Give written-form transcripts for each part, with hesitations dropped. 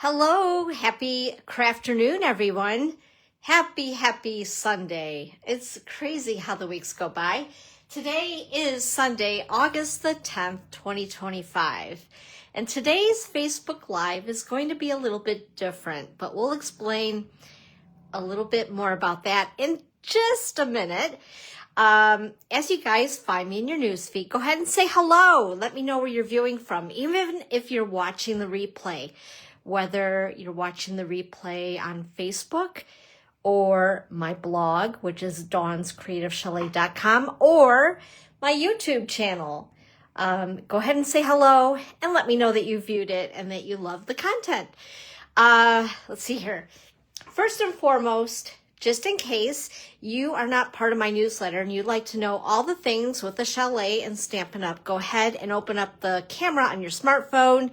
Hello, happy crafternoon, everyone. Happy Sunday. It's crazy how the weeks go by. Today is Sunday, August the 10th, 2025. And today's Facebook Live is going to be a little bit different, but we'll explain a little bit more about that in just a minute. As you guys find me in your newsfeed, go ahead and say hello. Let me know where you're viewing from, even if you're watching the replay. Whether you're watching the replay on Facebook or my blog, which is dawnscreativechalet.com, or my YouTube channel. Go ahead and say hello and let me know that you viewed it and that you love the content. Let's see here. First and foremost, just in case you are not part of my newsletter and you'd like to know all the things with the chalet and Stampin' Up, go ahead and open up the camera on your smartphone.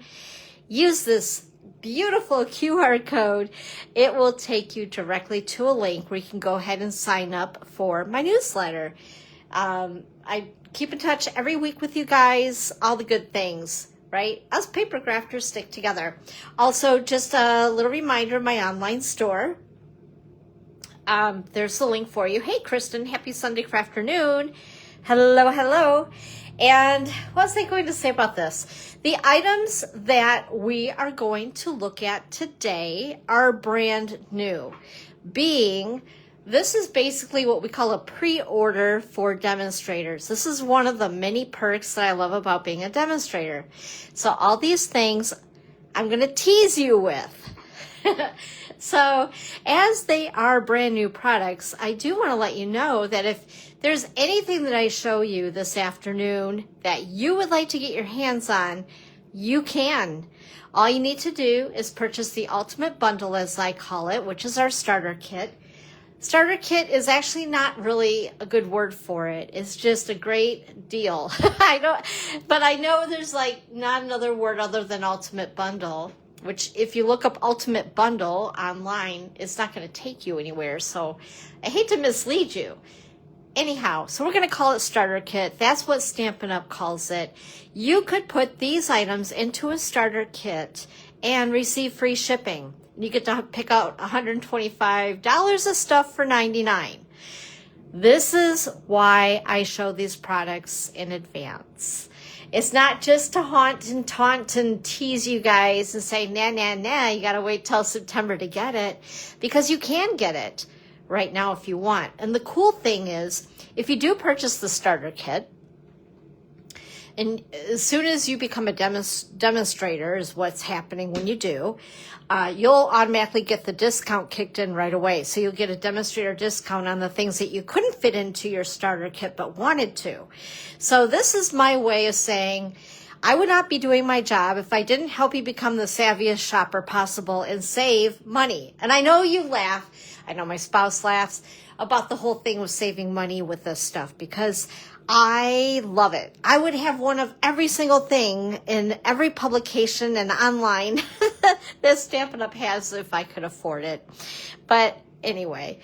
Use this beautiful QR code. It will take you directly to a link where you can go ahead and sign up for my newsletter. I keep in touch every week with you guys, all the good things, right? Us paper crafters stick together. Also, just a little reminder, my online store. There's the link for you. Hey, Kristen, happy Sunday crafternoon. Hello. And what was I going to say about this? The items that we are going to look at today are brand new, this is basically what we call a pre-order for demonstrators. This is one of the many perks that I love about being a demonstrator. So all these things I'm going to tease you with. So as they are brand new products, I do want to let you know that if there's anything that I show you this afternoon that you would like to get your hands on, you can. All you need to do is purchase the ultimate bundle, as I call it, which is our starter kit. Starter kit is actually not really a good word for it. It's just a great deal. But I know there's not another word other than ultimate bundle, which if you look up ultimate bundle online, it's not going to take you anywhere. So I hate to mislead you. Anyhow, so we're going to call it starter kit. That's what Stampin' Up calls it. You could put these items into a starter kit and receive free shipping. You get to pick out $125 of stuff for $99. This is why I show these products in advance. It's not just to haunt and taunt and tease you guys and say, nah, you got to wait till September to get it, because you can get it right now if you want. And the cool thing is, if you do purchase the starter kit, and as soon as you become a demonstrator is what's happening when you do, you'll automatically get the discount kicked in right away. So you'll get a demonstrator discount on the things that you couldn't fit into your starter kit but wanted to. So this is my way of saying, I would not be doing my job if I didn't help you become the savviest shopper possible and save money. And I know you laugh. I know my spouse laughs about the whole thing with saving money with this stuff, because I love it. I would have one of every single thing in every publication and online that Stampin' Up has if I could afford it. But anyway,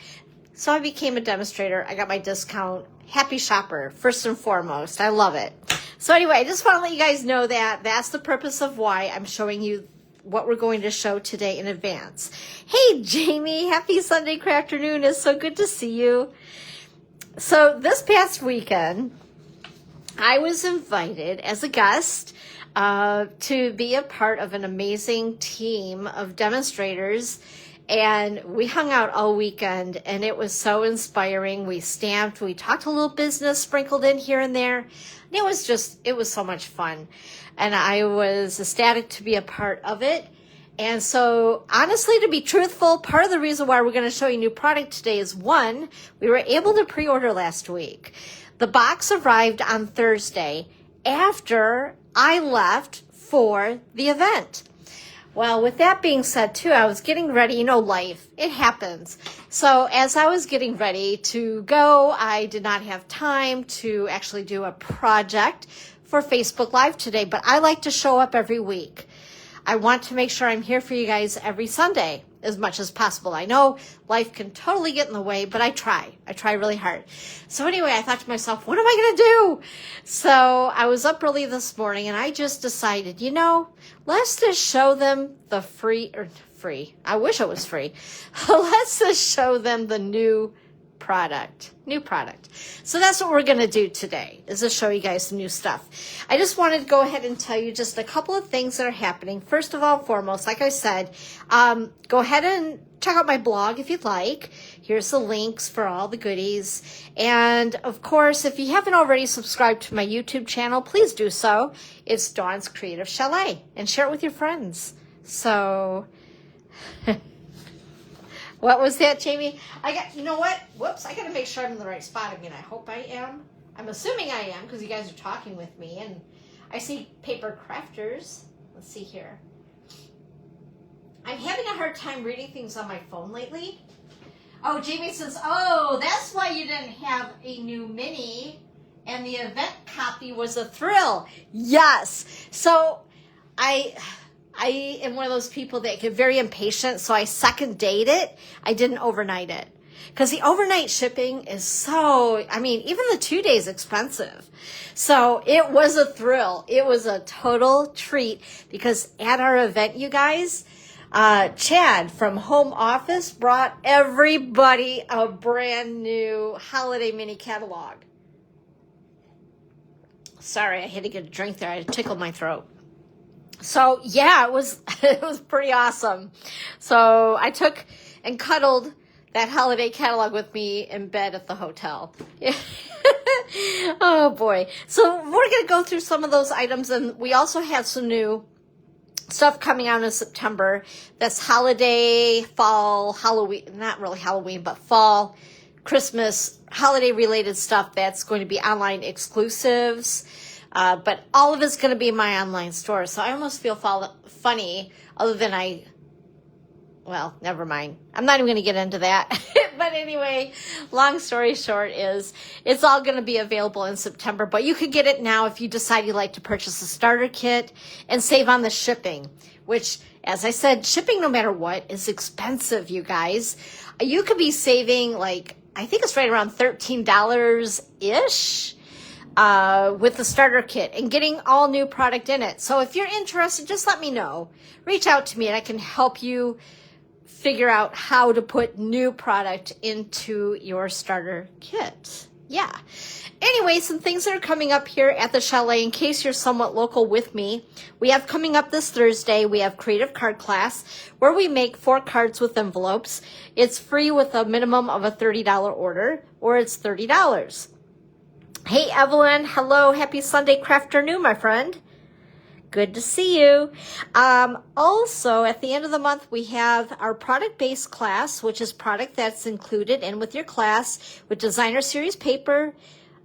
so I became a demonstrator. I got my discount. Happy shopper, first and foremost. I love it. So anyway, I just want to let you guys know that that's the purpose of why I'm showing you what we're going to show today in advance. Hey, Jamie, happy Sunday crafternoon. It's so good to see you. So this past weekend, I was invited as a guest to be a part of an amazing team of demonstrators, and we hung out all weekend, and it was so inspiring. We stamped, we talked a little business sprinkled in here and there, and it was so much fun, and I was ecstatic to be a part of it. And so, honestly, to be truthful, part of the reason why we're going to show you new product today is, one, we were able to pre-order last week. The box arrived on Thursday after I left for the event. Well, with that being said, too, I was getting ready. Life, it happens. So as I was getting ready to go, I did not have time to actually do a project for Facebook Live today, but I like to show up every week. I want to make sure I'm here for you guys every Sunday as much as possible. I know life can totally get in the way, but I try really hard. So anyway, I thought to myself, what am I going to do? So I was up early this morning and I just decided, let's just show them the free. I wish it was free. Let's just show them the new product. So that's what we're going to do today, is to show you guys some new stuff. I just wanted to go ahead and tell you just a couple of things that are happening. First of all, foremost, like I said, go ahead and check out my blog if you'd like. Here's the links for all the goodies. And of course, if you haven't already subscribed to my YouTube channel, please do so. It's Dawn's Creative Chalet, and share it with your friends. So... What was that, Jamie? You know what? Whoops, I got to make sure I'm in the right spot. I hope I am. I'm assuming I am because you guys are talking with me. And I see paper crafters. Let's see here. I'm having a hard time reading things on my phone lately. Oh, Jamie says, oh, that's why you didn't have a new mini and the event copy was a thrill. Yes. So I am one of those people that get very impatient, so I second date it. I didn't overnight it. Because the overnight shipping is even the 2 days expensive. So it was a thrill. It was a total treat because at our event, you guys, Chad from home office brought everybody a brand new holiday mini catalog. Sorry, I had to get a drink there. I tickled my throat. So yeah, it was pretty awesome. So I took and cuddled that holiday catalog with me in bed at the hotel. Oh boy. So we're going to go through some of those items, and we also have some new stuff coming out in September. That's holiday, fall, Halloween, not really Halloween, but fall, Christmas, holiday related stuff that's going to be online exclusives. But all of it's going to be in my online store. So I almost feel funny other than never mind. I'm not even going to get into that. But anyway, long story short is it's all going to be available in September. But you could get it now if you decide you'd like to purchase a starter kit and save on the shipping, which, as I said, shipping no matter what is expensive, you guys. You could be saving I think it's right around $13-ish. With the starter kit and getting all new product in it. So if you're interested, just let me know. Reach out to me and I can help you figure out how to put new product into your starter kit. Yeah. Anyway, some things that are coming up here at the chalet in case you're somewhat local with me. We have coming up this Thursday, we have Creative Card Class where we make 4 cards with envelopes. It's free with a minimum of a $30 order, or it's $30. Hey, Evelyn. Hello. Happy Sunday crafternoon, my friend. Good to see you. Also, at the end of the month, we have our product-based class, which is product that's included in with your class with designer series paper,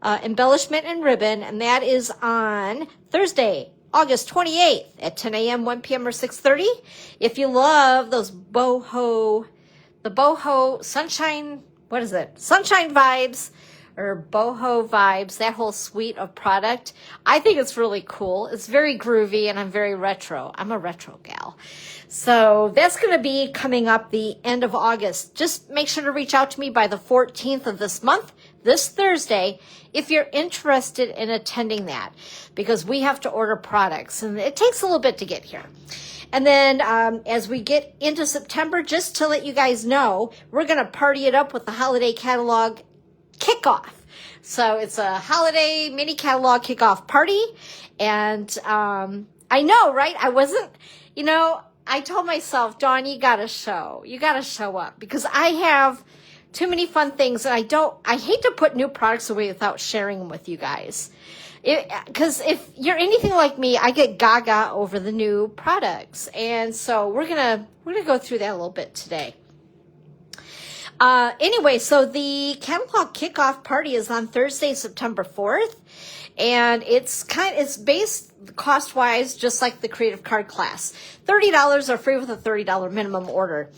embellishment, and ribbon. And that is on Thursday, August 28th at 10 a.m., 1 p.m., or 6:30. If you love those boho sunshine, Sunshine vibes, or boho vibes, that whole suite of product. I think it's really cool. It's very groovy, and I'm very retro. I'm a retro gal. So that's going to be coming up the end of August. Just make sure to reach out to me by the 14th of this month, this Thursday, if you're interested in attending that, because we have to order products, and it takes a little bit to get here. And then as we get into September, just to let you guys know, we're going to party it up with the holiday catalog kickoff. So it's a holiday mini catalog kickoff party. And I know, right? I told myself, Dawn, you gotta show up, because I have too many fun things, and I hate to put new products away without sharing them with you guys. Because if you're anything like me, I get gaga over the new products. And so we're gonna go through that a little bit today. Anyway, so the catalog kickoff party is on Thursday, September 4th, and it's based cost-wise, just like the creative card class. $30 are free with a $30 minimum order.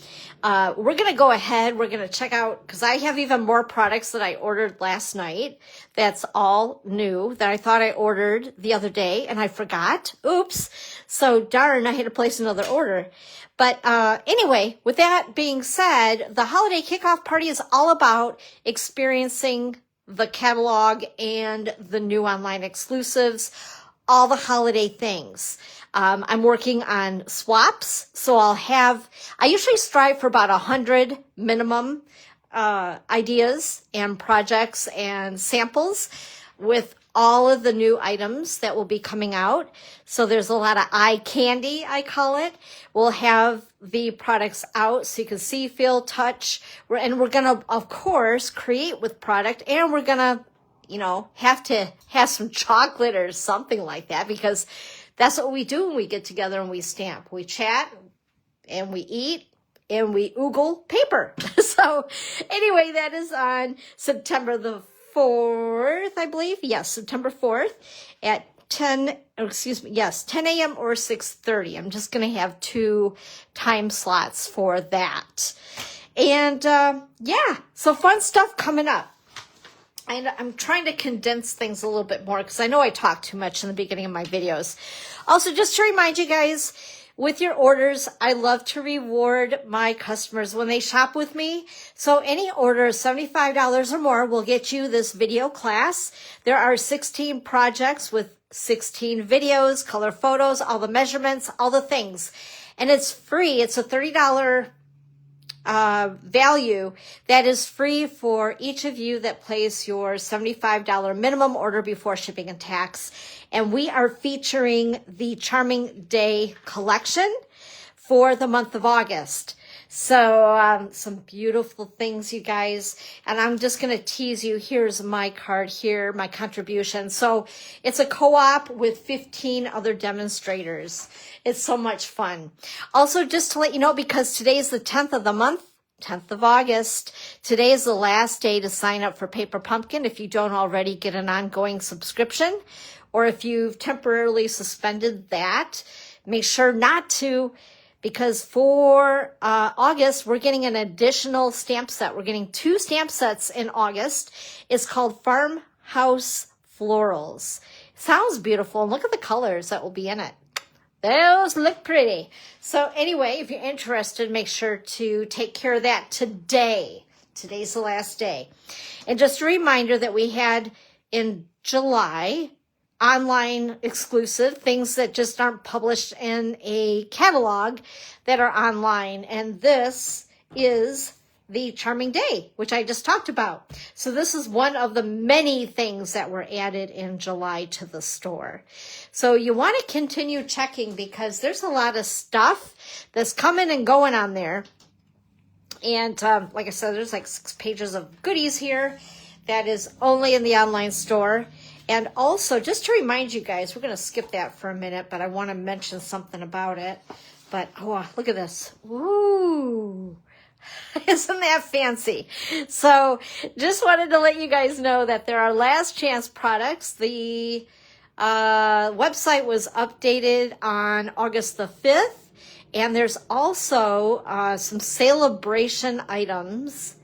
We're going to go ahead. We're going to check out, because I have even more products that I ordered last night. That's all new that I thought I ordered the other day, and I forgot. Oops. So darn, I had to place another order. But anyway, with that being said, the holiday kickoff party is all about experiencing the catalog and the new online exclusives, all the holiday things. I'm working on swaps, so I usually strive for about 100 minimum ideas and projects and samples with all of the new items that will be coming out. So there's a lot of eye candy, I call it. We'll have the products out so you can see, feel, touch. And we're going to, of course, create with product. And we're going to, have to have some chocolate or something like that, because that's what we do when we get together and we stamp. We chat and we eat and we oogle paper. So anyway, that is on September the 4th, I believe. Yes, September 4th at 10 a.m. or 6:30. I'm just going to have 2 time slots for that. And so fun stuff coming up. And I'm trying to condense things a little bit more because I know I talk too much in the beginning of my videos. Also, just to remind you guys, with your orders, I love to reward my customers when they shop with me. So any order of $75 or more will get you this video class. There are 16 projects with 16 videos, color photos, all the measurements, all the things. And it's free. It's a $30 value that is free for each of you that place your $75 minimum order before shipping and tax. And we are featuring the Charming Day collection for the month of August. So some beautiful things, you guys. And I'm just going to tease you. Here's my card here, my contribution. So it's a co-op with 15 other demonstrators. It's so much fun. Also, just to let you know, because today is the 10th of the month, 10th of August. Today is the last day to sign up for Paper Pumpkin if you don't already get an ongoing subscription, or if you've temporarily suspended that, make sure not to, because for August, we're getting an additional stamp set. We're getting 2 stamp sets in August. It's called Farmhouse Florals. Sounds beautiful. And look at the colors that will be in it. Those look pretty. So anyway, if you're interested, make sure to take care of that today. Today's the last day. And just a reminder that we had in July online exclusive things that just aren't published in a catalog that are online. And this is the Charming Day, which I just talked about. So this is one of the many things that were added in July to the store. So you want to continue checking because there's a lot of stuff that's coming and going on there. And like I said, there's like 6 pages of goodies here that is only in the online store. And also, just to remind you guys, we're going to skip that for a minute, but I want to mention something about it. But, oh, look at this. Ooh. Isn't that fancy? So just wanted to let you guys know that there are last chance products. The website was updated on August the 5th. And there's also some celebration items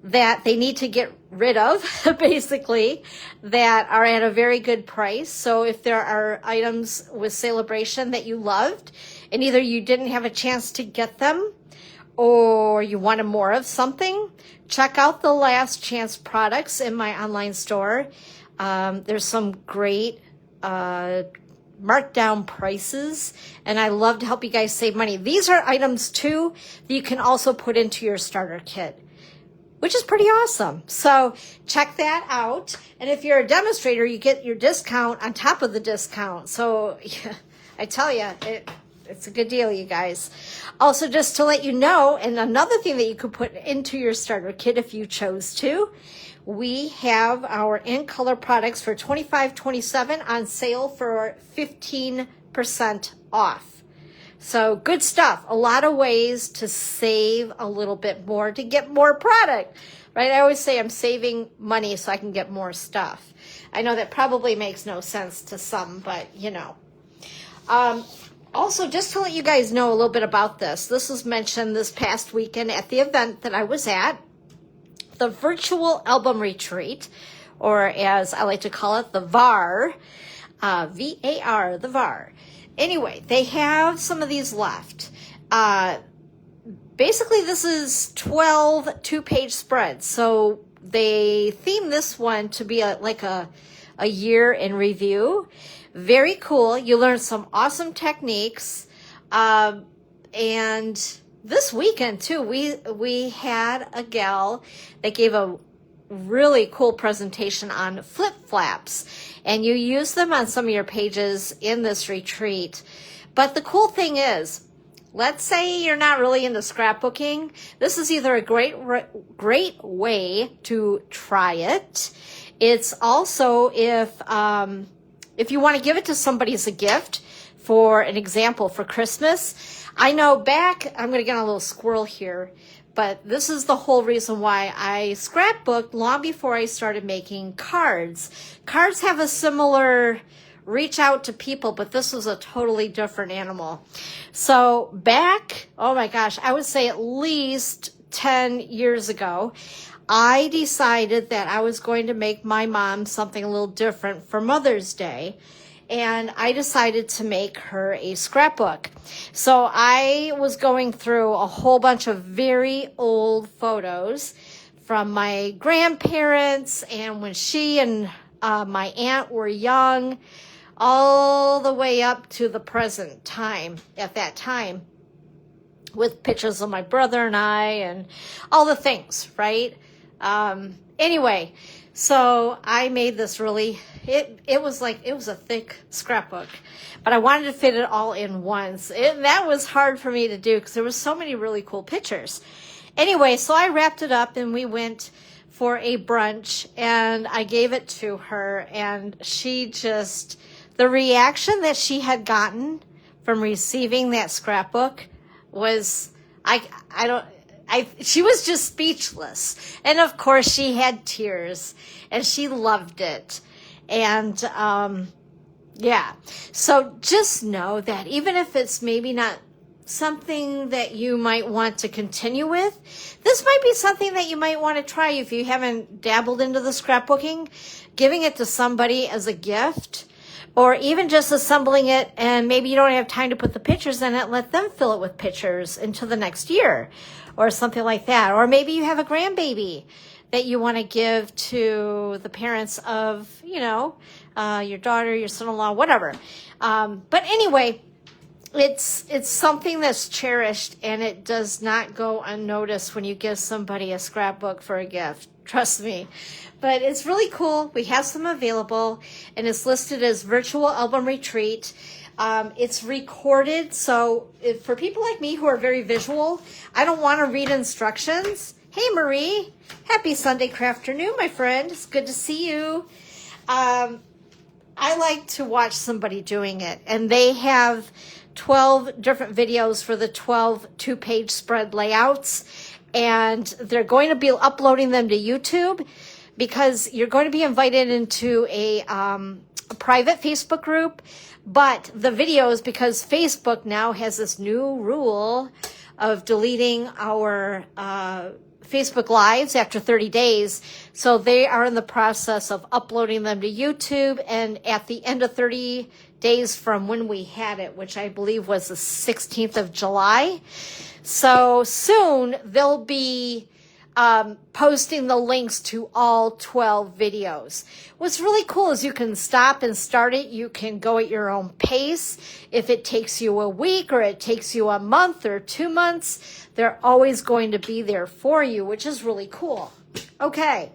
that they need to get rid of, basically, that are at a very good price. So if there are items with celebration that you loved, and either you didn't have a chance to get them, or you wanted more of something, check out the last chance products in my online store. There's some great markdown prices, and I love to help you guys save money. These are items, too, that you can also put into your starter kit, which is pretty awesome. So check that out. And if you're a demonstrator, you get your discount on top of the discount. So yeah, I tell you, it's a good deal, you guys. Also, just to let you know, and another thing that you could put into your starter kit if you chose to, we have our in color products for $25.27 on sale for 15% off. So good stuff. A lot of ways to save a little bit more to get more product, right? I always say I'm saving money so I can get more stuff. I know that probably makes no sense to some, but you know. Also, just to let you guys know a little bit about this, this was mentioned this past weekend at the event that I was at, the virtual album retreat, or as I like to call it, the VAR, V-A-R, the VAR. Anyway, they have some of these left. Basically, this is 12 two-page spreads. So they themed this one to be like a year in review. Very cool. You learn some awesome techniques. And this weekend, too, we had a gal that gave a really cool presentation on flip-flaps. And you use them on some of your pages in this retreat. But the cool thing is, let's say you're not really into scrapbooking. This is either a great way to try it. It's also if you want to give it to somebody as a gift, for an example, for Christmas. I know back, I'm going to get a little squirrel here, but this is the whole reason why I scrapbooked long before I started making cards. Cards have a similar reach out to people, but this was a totally different animal. So back, oh my gosh, I would say at least 10 years ago, I decided that I was going to make my mom something a little different for Mother's Day. And I decided to make her a scrapbook. So I was going through a whole bunch of very old photos from my grandparents and when she and my aunt were young, all the way up to the present time at that time, with pictures of my brother and I and all the things, right? Anyway, so I made this really, it was a thick scrapbook, but I wanted to fit it all in once. That was hard for me to do because there was so many really cool pictures. Anyway, so I wrapped it up and we went for a brunch and I gave it to her, and she just, the reaction that she had gotten from receiving that scrapbook was, she was just speechless. And of course she had tears and she loved it. And, yeah, so just know that even if it's maybe not something that you might want to continue with, this might be something that you might want to try if you haven't dabbled into the scrapbooking, giving it to somebody as a gift, or even just assembling it, and maybe you don't have time to put the pictures in it, let them fill it with pictures until the next year or something like that. Or maybe you have a grandbaby that you want to give to the parents of, your daughter, your son-in-law, whatever. But anyway, it's something that's cherished, and it does not go unnoticed when you give somebody a scrapbook for a gift. Trust me. But it's really cool. We have some available, and it's listed as Virtual Album Retreat. It's recorded, so for people like me who are very visual, I don't want to read instructions. Hey, Marie. Happy Sunday afternoon, my friend. It's good to see you. I like to watch somebody doing it, and they have 12 different videos for the 12 two-page spread layouts, and they're going to be uploading them to YouTube because you're going to be invited into a private Facebook group. But the videos, because Facebook now has this new rule of deleting our Facebook Lives after 30 days. So they are in the process of uploading them to YouTube. And at the end of 30 days from when we had it, which I believe was the 16th of July. So soon they'll be posting the links to all 12 videos. What's really cool is you can stop and start it. You can go at your own pace. If it takes you a week or it takes you a month or 2 months, they're always going to be there for you, which is really cool. Okay,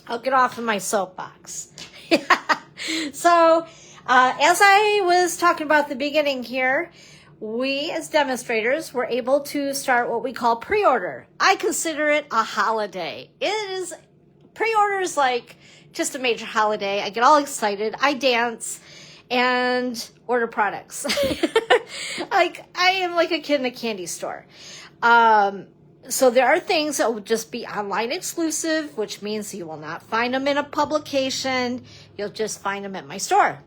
I'll get off of my soapbox. So, as I was talking about at the beginning here, we as demonstrators were able to start what we call pre-order. I consider it a holiday. Pre-order is like just a major holiday. I get all excited. I dance and order products. Like like a kid in a candy store. So there are things that will just be online exclusive, which means you will not find them in a publication. You'll just find them at my store.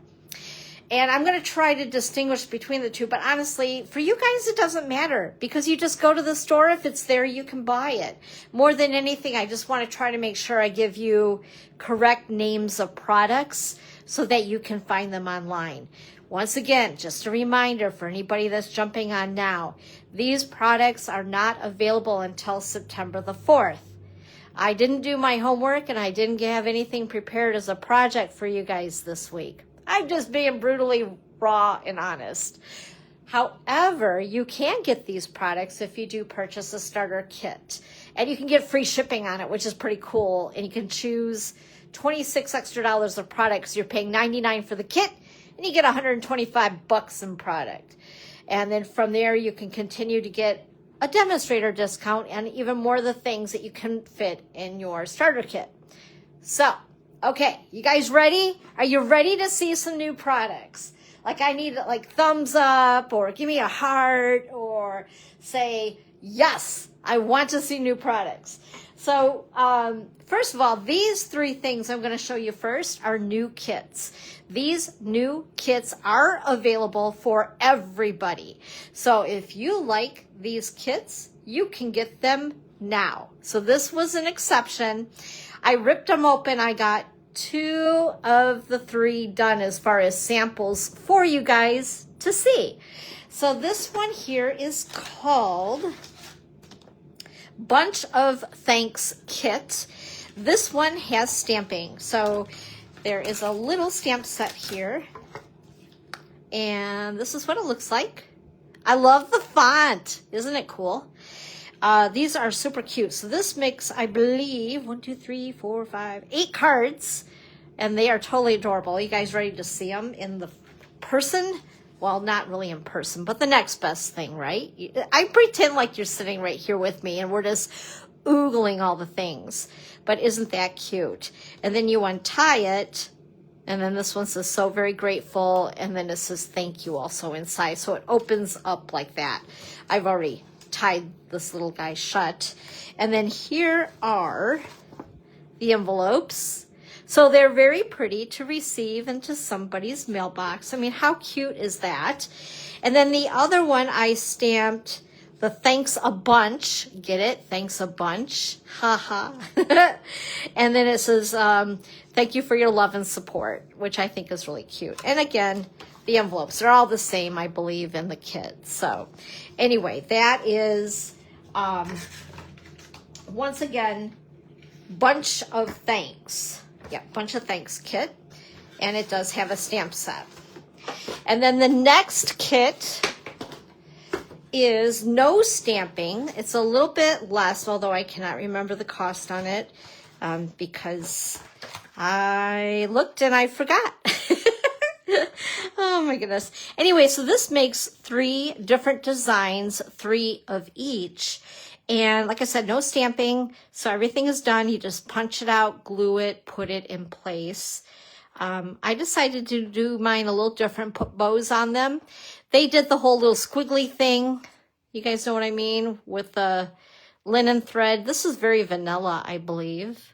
And I'm going to try to distinguish between the two. But honestly, for you guys, it doesn't matter because you just go to the store. If it's there, you can buy it. More than anything, I just want to try to make sure I give you correct names of products so that you can find them online. Once again, just a reminder for anybody that's jumping on now, these products are not available until September the 4th. I didn't do my homework and I didn't have anything prepared as a project for you guys this week. I'm just being brutally raw and honest. However, you can get these products if you do purchase a starter kit. And you can get free shipping on it, which is pretty cool. And you can choose $26 extra of products. You're paying $99 for the kit, and you get $125 in product. And then from there, you can continue to get a demonstrator discount and even more of the things that you can fit in your starter kit. So, okay, you guys ready? Are you ready to see some new products? Like I need like thumbs up or give me a heart or say, yes, I want to see new products. So first of all, these three things I'm going to show you first are new kits. These new kits are available for everybody. So if you like these kits, you can get them now. So this was an exception. I ripped them open. I got 2 of the 3 done as far as samples for you guys to see. So this one here is called Bunch of Thanks Kit. This one has stamping. So there is a little stamp set here. And this is what it looks like. I love the font. Isn't it cool? These are super cute. So this makes, I believe, 1, 2, 3, 4, 5, 8 cards. And they are totally adorable. Are you guys ready to see them in the person? Well, not really in person, but the next best thing, right? I pretend like you're sitting right here with me and we're just oogling all the things. But isn't that cute? And then you untie it. And then this one says, so very grateful. And then it says, thank you also inside. So it opens up like that. I've already tied this little guy shut. And then here are the envelopes. So they're very pretty to receive into somebody's mailbox. I mean, how cute is that? And then the other one I stamped the thanks a bunch. Get it? Thanks a bunch. Ha ha. And then it says, thank you for your love and support, which I think is really cute. And again, the envelopes are all the same, I believe, in the kit. So anyway, that is, once again, Bunch of Thanks. Yeah, Bunch of Thanks kit. And it does have a stamp set. And then the next kit is no stamping. It's a little bit less, although I cannot remember the cost on it because I looked and I forgot. Oh my goodness. Anyway, so this makes 3 different designs, 3 of each. And like I said, no stamping. So everything is done. You just punch it out, glue it, put it in place. I decided to do mine a little different, put bows on them. They did the whole little squiggly thing. You guys know what I mean? With the linen thread. This is very vanilla, I believe,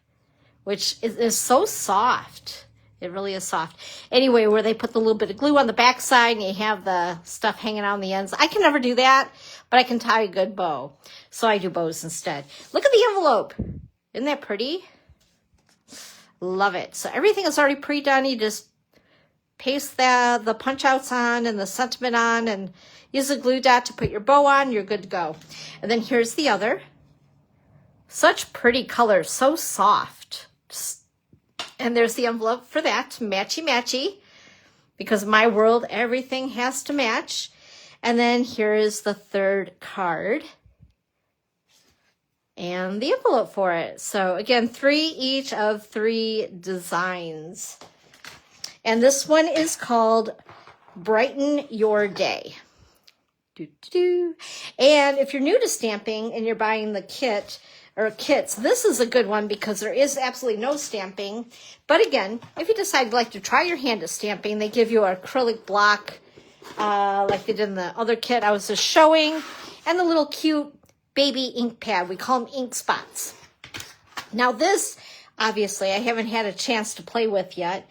which is so soft. It really is soft. Anyway, where they put the little bit of glue on the back side and you have the stuff hanging out on the ends. I can never do that, but I can tie a good bow. So I do bows instead. Look at the envelope. Isn't that pretty? Love it. So everything is already pre-done. You just paste the punch outs on and the sentiment on and use a glue dot to put your bow on. You're good to go. And then here's the other. Such pretty colors. So soft. And there's the envelope for that. Matchy-matchy. Because in my world, everything has to match. And then here is the third card. And the envelope for it. So again, 3 each of 3 designs. And this one is called Brighten Your Day. And if you're new to stamping and you're buying the kit or kits, this is a good one because there is absolutely no stamping. But again, if you decide you'd like to try your hand at stamping, they give you an acrylic block like they did in the other kit I was just showing, and the little cute baby ink pad. We call them ink spots. Now this, obviously, I haven't had a chance to play with yet.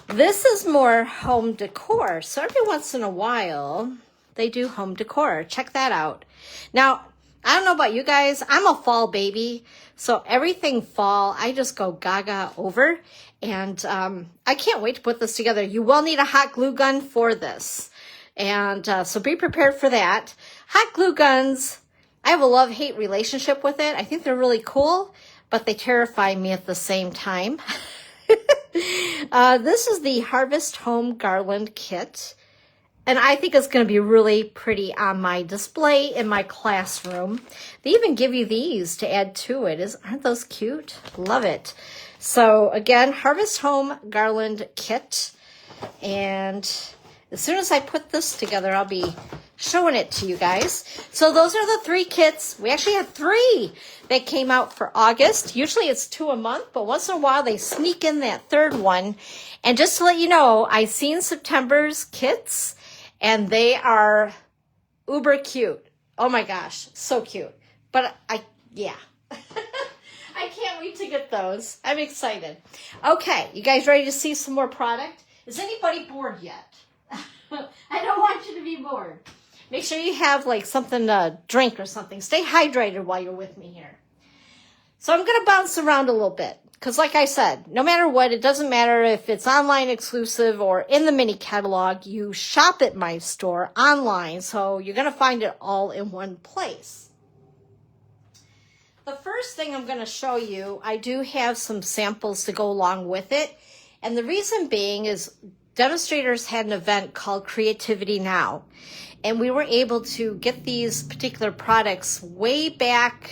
This is more home decor. So every once in a while, they do home decor. Check that out. Now, I don't know about you guys. I'm a fall baby. So everything fall, I just go gaga over. And I can't wait to put this together. You will need a hot glue gun for this. And so be prepared for that. Hot glue guns, I have a love-hate relationship with it. I think they're really cool, but they terrify me at the same time. This is the Harvest Home Garland Kit. And I think it's going to be really pretty on my display in my classroom. They even give you these to add to it. Aren't those cute? Love it. So again, Harvest Home Garland Kit. And as soon as I put this together, I'll be showing it to you guys. So those are the 3 kits. We actually had 3 that came out for August. Usually it's 2 a month, but once in a while they sneak in that 3rd one. And just to let you know, I've seen September's kits, and they are uber cute. Oh my gosh, so cute. But yeah. I can't wait to get those. I'm excited. Okay, you guys ready to see some more product? Is anybody bored yet? I don't want you to be bored. Make sure you have like something to drink or something. Stay hydrated while you're with me here. So I'm going to bounce around a little bit. Because like I said, no matter what, it doesn't matter if it's online exclusive or in the mini catalog. You shop at my store online, so you're going to find it all in one place. The first thing I'm going to show you, I do have some samples to go along with it. And the reason being is Demonstrators had an event called Creativity Now. And we were able to get these particular products way back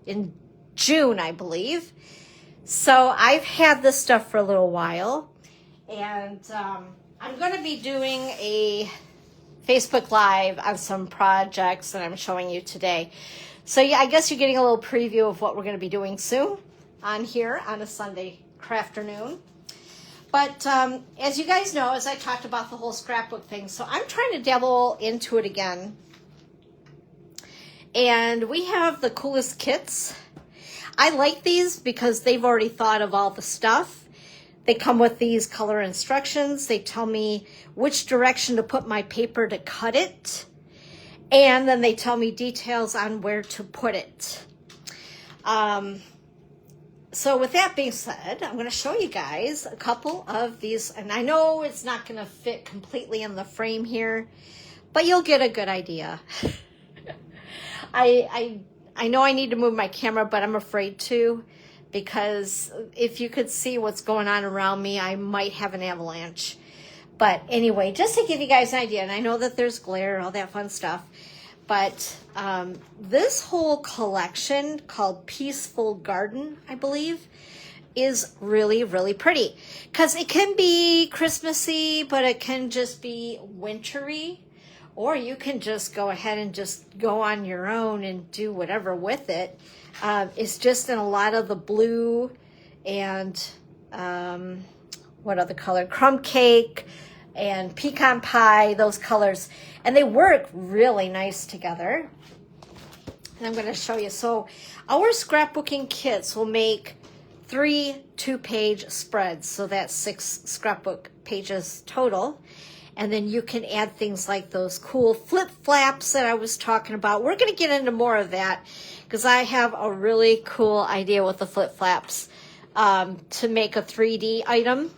in June, I believe. So I've had this stuff for a little while, and I'm going to be doing a Facebook Live on some projects that I'm showing you today. So yeah, I guess you're getting a little preview of what we're going to be doing soon on here on a Sunday afternoon. But as you guys know, as I talked about the whole scrapbook thing, so I'm trying to dabble into it again. And we have the coolest kits. I like these because they've already thought of all the stuff. They come with these color instructions. They tell me which direction to put my paper to cut it. And then they tell me details on where to put it. So with that being said, I'm going to show you guys a couple of these. And I know it's not going to fit completely in the frame here, but you'll get a good idea. I know I need to move my camera, but I'm afraid to, because if you could see what's going on around me, I might have an avalanche. But anyway, just to give you guys an idea, and I know that there's glare, all that fun stuff, but this whole collection called Peaceful Garden, I believe, is really, really pretty. Because it can be Christmassy, but it can just be wintry. Or you can just go ahead and just go on your own and do whatever with it. It's just in a lot of the blue and what other color? Crumb cake and pecan pie, those colors. And they work really nice together. And I'm going to show you. So our scrapbooking kits will make 3 2-page spreads. So that's 6 scrapbook pages total. And then you can add things like those cool flip flaps that I was talking about. We're going to get into more of that because I have a really cool idea with the flip flaps to make a 3D item.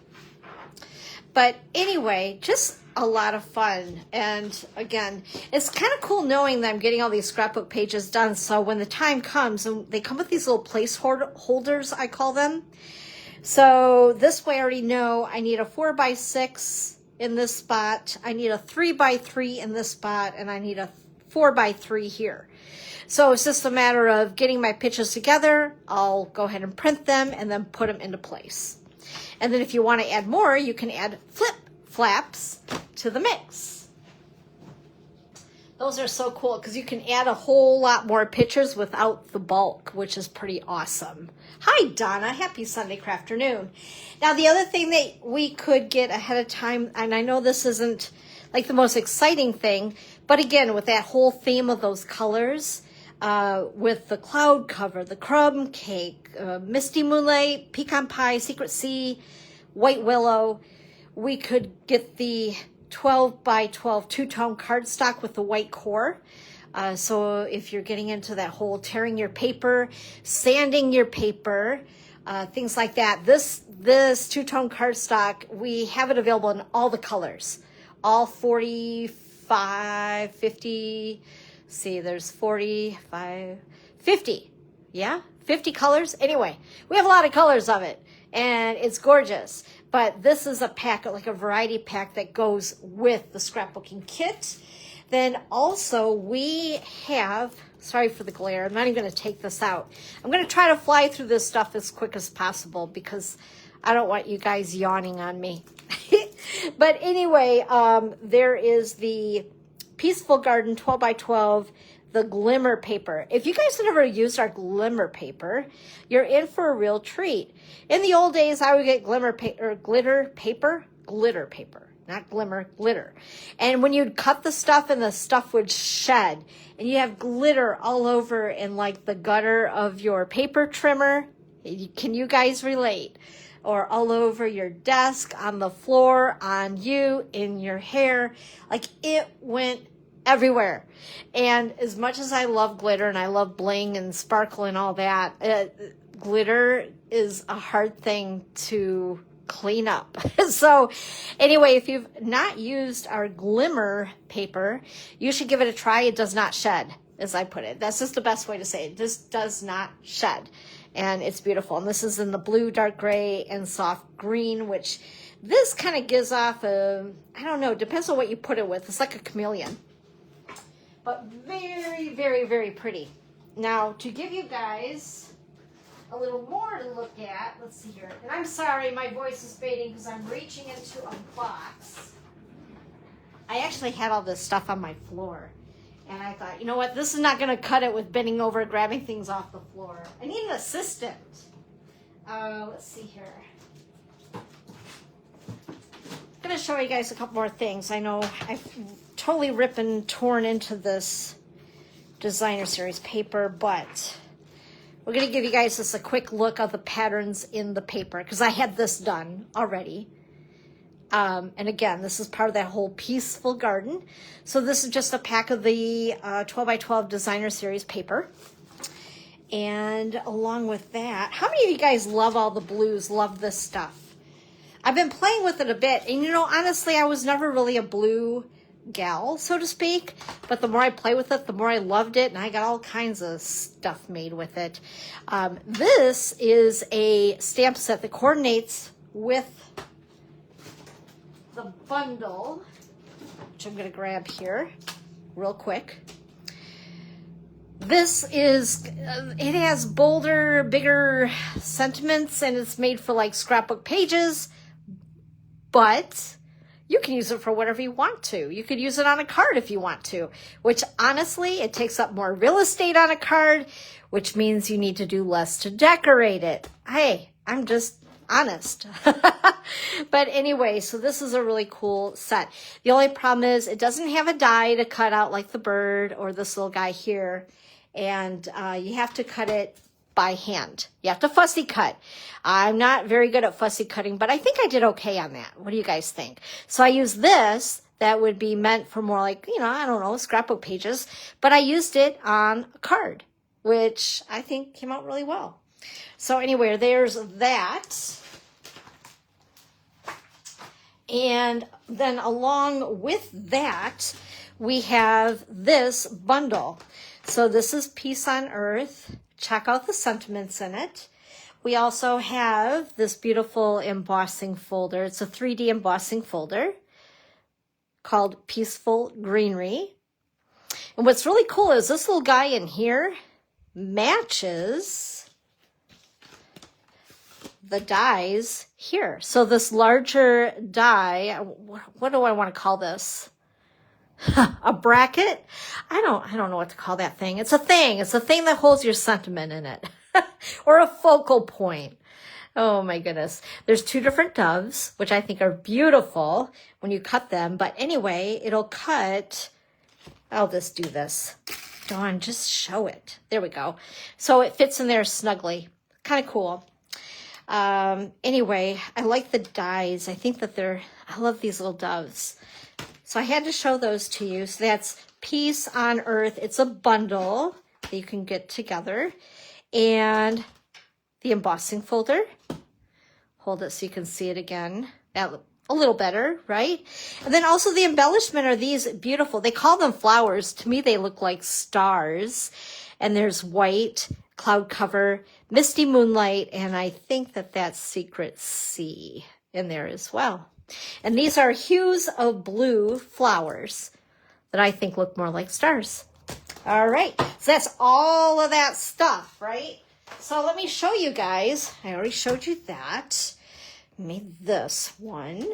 But anyway, just a lot of fun. And again, it's kind of cool knowing that I'm getting all these scrapbook pages done. So when the time comes, and they come with these little placeholders, I call them. So this way I already know I need a 4x6 in this spot, I need a 3x3 in this spot, and I need a 4x3 here. So it's just a matter of getting my pictures together. I'll go ahead and print them and then put them into place. And then if you want to add more, you can add flip flaps to the mix. Those are so cool because you can add a whole lot more pictures without the bulk, which is pretty awesome. Hi, Donna. Happy Sunday afternoon. Now, the other thing that we could get ahead of time, and I know this isn't like the most exciting thing. But again, with that whole theme of those colors, with the cloud cover, the crumb cake, misty moonlight, pecan pie, secret sea, white willow, we could get the 12 by 12 two-tone cardstock with the white core. So if you're getting into that whole tearing your paper, sanding your paper, things like that, this two-tone cardstock, we have it available in all the colors, all 45, 50, see, there's 45, 50, yeah, 50 colors. Anyway, we have a lot of colors of it, and it's gorgeous. But this is a pack, like a variety pack that goes with the scrapbooking kit. Then also we have, sorry for the glare, I'm not even going to take this out. I'm going to try to fly through this stuff as quick as possible because I don't want you guys yawning on me. But anyway, there is the Peaceful Garden 12 by 12, the glimmer paper. If you guys have never used our glimmer paper, you're in for a real treat. In the old days, I would get glitter paper, not glimmer, glitter. And when you'd cut the stuff and the stuff would shed, and you have glitter all over in like the gutter of your paper trimmer. Can you guys relate? Or all over your desk, on the floor, on you, in your hair. Like it went everywhere. And as much as I love glitter and I love bling and sparkle and all that, glitter is a hard thing to clean up. So anyway, if you've not used our glimmer paper, you should give it a try. It does not shed, as I put it. That's just the best way to say it. This does not shed. And it's beautiful. And this is in the blue, dark gray, and soft green, which this kind of gives off a, I don't know, depends on what you put it with. It's like a chameleon. But very, very, very pretty. Now, to give you guys a little more to look at, let's see here. And I'm sorry, my voice is fading because I'm reaching into a box. I actually had all this stuff on my floor. And I thought, you know what, this is not going to cut it with bending over, grabbing things off the floor. I need an assistant. Let's see here. I'm going to show you guys a couple more things. I know I've totally ripped and torn into this designer series paper, but we're going to give you guys just a quick look of the patterns in the paper because I had this done already. And again, this is part of that whole Peaceful Garden. So this is just a pack of the 12 by 12 designer series paper. And along with that, how many of you guys love all the blues, love this stuff? I've been playing with it a bit. And you know, honestly, I was never really a blue gal, so to speak. But the more I play with it, the more I loved it. And I got all kinds of stuff made with it. This is a stamp set that coordinates with the bundle, which I'm going to grab here real quick. This is, it has bolder, bigger sentiments, and it's made for like scrapbook pages, but you can use it for whatever you want to. You could use it on a card if you want to, which honestly, it takes up more real estate on a card, which means you need to do less to decorate it. Hey, I'm just honest. But anyway, so this is a really cool set. The only problem is it doesn't have a die to cut out like the bird or this little guy here. And you have to cut it by hand. You have to fussy cut. I'm not very good at fussy cutting, but I think I did okay on that. What do you guys think? So I use this. That would be meant for more like, you know, I don't know, scrapbook pages. But I used it on a card, which I think came out really well. So anyway, there's that. And then along with that, we have this bundle. So this is Peace on Earth. Check out the sentiments in it. We also have this beautiful embossing folder. It's a 3D embossing folder called Peaceful Greenery. And what's really cool is this little guy in here matches the dies here. So this larger die, what do I want to call this? A bracket? I don't know what to call that thing. It's a thing. It's a thing that holds your sentiment in it. Or a focal point. Oh my goodness. There's two different doves, which I think are beautiful when you cut them. But anyway, it'll cut. I'll just do this. Dawn, just show it. There we go. So it fits in there snugly. Kind of cool. Anyway, I like the dies. I think that I love these little doves. So I had to show those to you. So that's Peace on Earth. It's a bundle that you can get together. And the embossing folder. Hold it so you can see it again. That a little better, right? And then also the embellishment are these beautiful. They call them flowers. To me, they look like stars. And there's white, cloud cover, misty moonlight, and I think that that's Secret Sea in there as well. And these are hues of blue flowers that I think look more like stars. All right, so that's all of that stuff, right? So let me show you guys. I already showed you that. Made this one.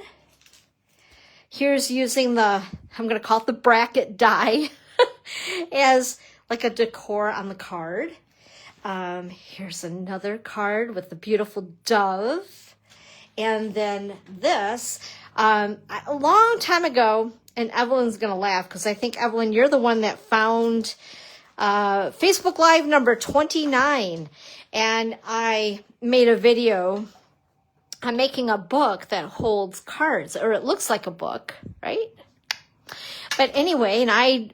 Here's using the, I'm going to call it the bracket die as like a decor on the card. Here's another card with the beautiful dove. And then this, a long time ago, and Evelyn's going to laugh because I think, Evelyn, you're the one that found Facebook Live number 29. And I made a video on making a book that holds cards, or it looks like a book, right? But anyway, and I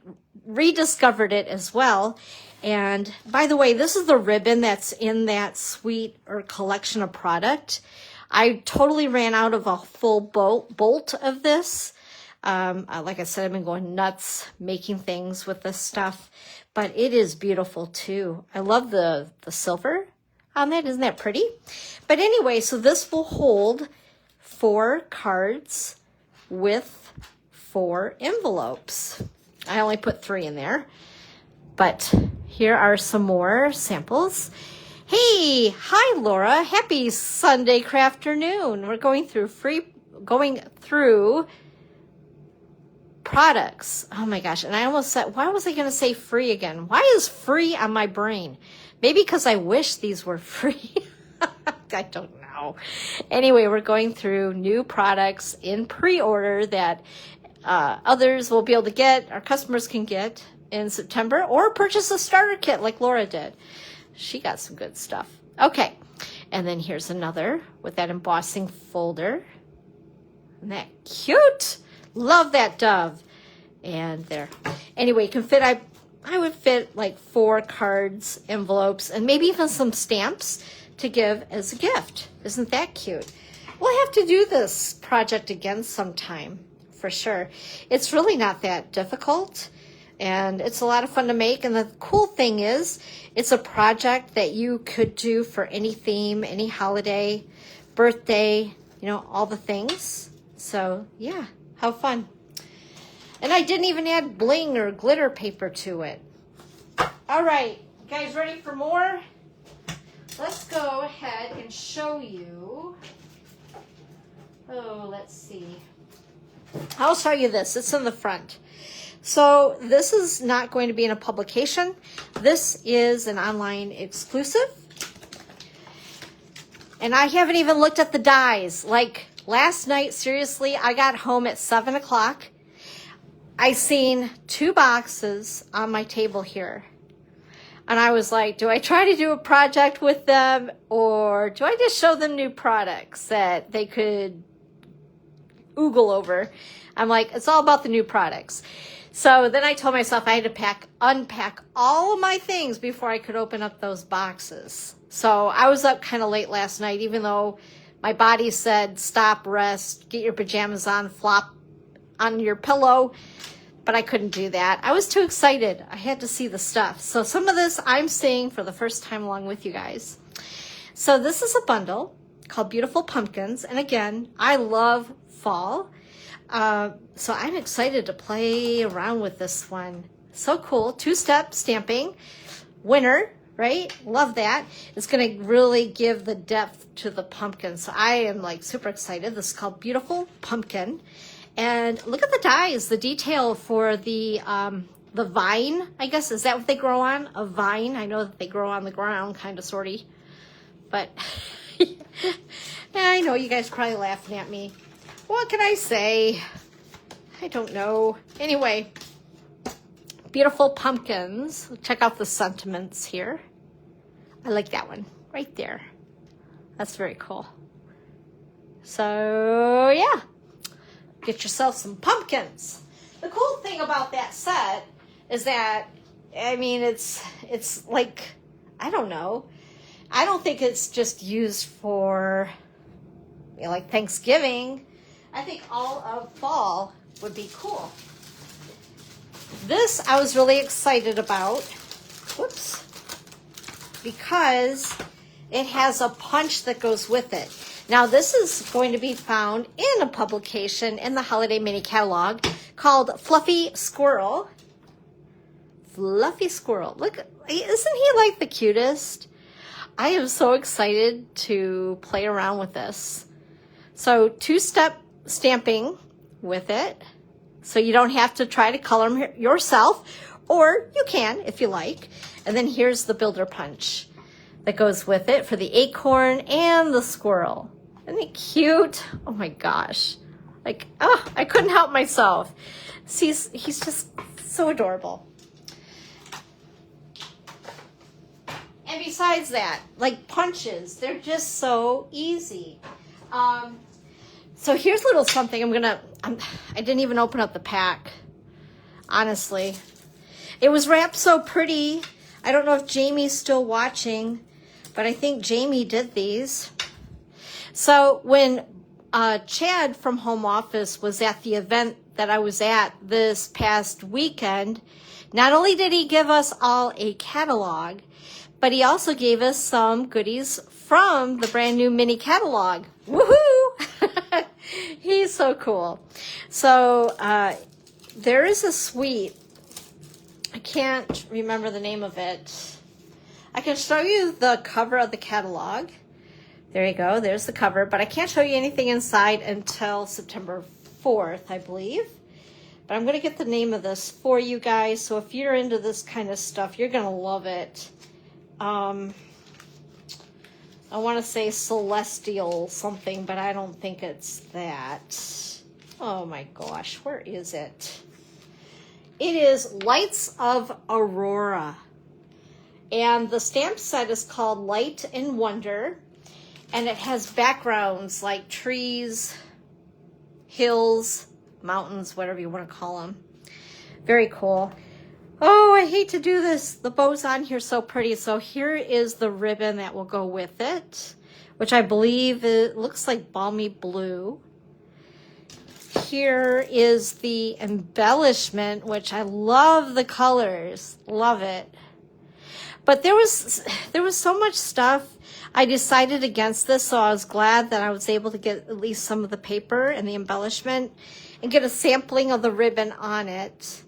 rediscovered it as well. And by the way, this is the ribbon that's in that suite or collection of product. I totally ran out of a full bolt of this. Like I said, I've been going nuts making things with this stuff, but it is beautiful too. I love the silver on that. Isn't that pretty? But anyway, so this will hold 4 cards with 4 envelopes. I only put 3 in there, but here are some more samples. Hey, hi Laura. Happy Sunday afternoon. We're going through products. Oh my gosh. And I almost said, why was I going to say free again? Why is free on my brain? Maybe because I wish these were free. I don't know. Anyway, we're going through new products in pre-order that others will be able to get, our customers can get in September, or purchase a starter kit like Laura did. She got some good stuff. Okay. And then here's another with that embossing folder. Isn't that cute? Love that dove. And there. Anyway, you can fit, I would fit like 4 cards, envelopes, and maybe even some stamps to give as a gift. Isn't that cute? We'll have to do this project again sometime, for sure. It's really not that difficult, and it's a lot of fun to make. And the cool thing is, it's a project that you could do for any theme, any holiday, birthday, you know, all the things. So yeah, how fun. And I didn't even add bling or glitter paper to it. All right, you guys ready for more? Let's go ahead and show you. Oh, let's see. I'll show you this. It's in the front. So this is not going to be in a publication. This is an online exclusive. And I haven't even looked at the dies. Like last night, seriously, I got home at 7 o'clock. I seen 2 boxes on my table here. And I was like, do I try to do a project with them, or do I just show them new products that they could oogle over? I'm like, it's all about the new products. So then I told myself I had to unpack all of my things before I could open up those boxes. So I was up kind of late last night, even though my body said, stop, rest, get your pajamas on, flop on your pillow. But I couldn't do that. I was too excited. I had to see the stuff. So some of this I'm seeing for the first time along with you guys. So this is a bundle called Beautiful Pumpkins. And again, I love fall. So I'm excited to play around with this one. So cool. 2-step stamping. Winter, right? Love that. It's going to really give the depth to the pumpkin. So I am like super excited. This is called Beautiful Pumpkin. And look at the dies, the detail for the vine, I guess. Is that what they grow on? A vine. I know that they grow on the ground, kind of, sorty. But I know you guys are probably laughing at me. What can I say? I don't know. Anyway, beautiful pumpkins. Check out the sentiments here. I like that one right there. That's very cool. So yeah, get yourself some pumpkins. The cool thing about that set is that, I mean, it's like, I don't know. I don't think it's just used for, you know, like Thanksgiving. I think all of fall would be cool. This I was really excited about. Whoops. Because it has a punch that goes with it. Now, this is going to be found in a publication in the Holiday Mini Catalog called Fluffy Squirrel. Fluffy Squirrel. Look, isn't he like the cutest? I am so excited to play around with this. So, two-step stamping with it. So you don't have to try to color them yourself, or you can if you like. And then here's the builder punch that goes with it for the acorn and the squirrel. Isn't it cute? Oh my gosh. Like, oh, I couldn't help myself. See, he's just so adorable. And besides that, like punches, they're just so easy. So here's a little something I didn't even open up the pack, honestly. It was wrapped so pretty. I don't know if Jamie's still watching, but I think Jamie did these. So when Chad from Home Office was at the event that I was at this past weekend, not only did he give us all a catalog, but he also gave us some goodies from the brand new mini catalog. Woohoo! He's so cool. So there is a suite. I can't remember the name of it. I can show you the cover of the catalog. There you go. There's the cover. But I can't show you anything inside until September 4th, I believe. But I'm going to get the name of this for you guys. So if you're into this kind of stuff, you're going to love it. I want to say celestial something, but I don't think it's that. Oh my gosh, where is it? It is Lights of Aurora. And the stamp set is called Light and Wonder. And it has backgrounds like trees, hills, mountains, whatever you want to call them. Very cool. Oh, I hate to do this. The bow's on here so pretty. So here is the ribbon that will go with it, which I believe it looks like balmy blue. Here is the embellishment, which I love the colors. Love it. But there was so much stuff. I decided against this, so I was glad that I was able to get at least some of the paper and the embellishment and get a sampling of the ribbon on it.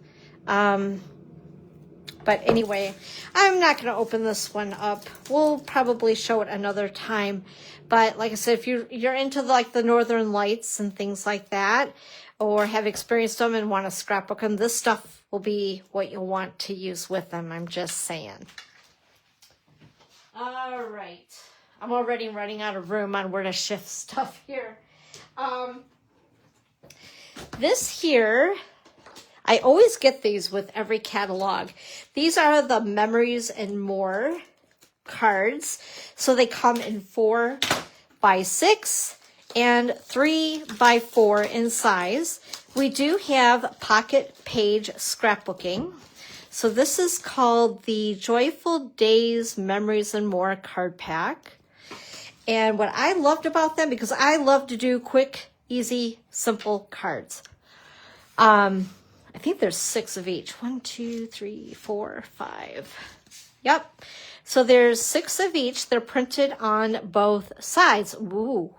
But anyway, I'm not going to open this one up. We'll probably show it another time. But like I said, if you're into like the Northern Lights and things like that, or have experienced them and want to scrapbook them, this stuff will be what you'll want to use with them. I'm just saying. All right. I'm already running out of room on where to shift stuff here. This here, I always get these with every catalog. These are the Memories and More cards. So they come in 4x6 and 3x4 in size. We do have pocket page scrapbooking. So this is called the Joyful Days Memories and More card pack. And what I loved about them, because I love to do quick, easy, simple cards. I think there's 6 of each. 1, 2, 3, 4, 5. Yep. So there's 6 of each. They're printed on both sides. Ooh,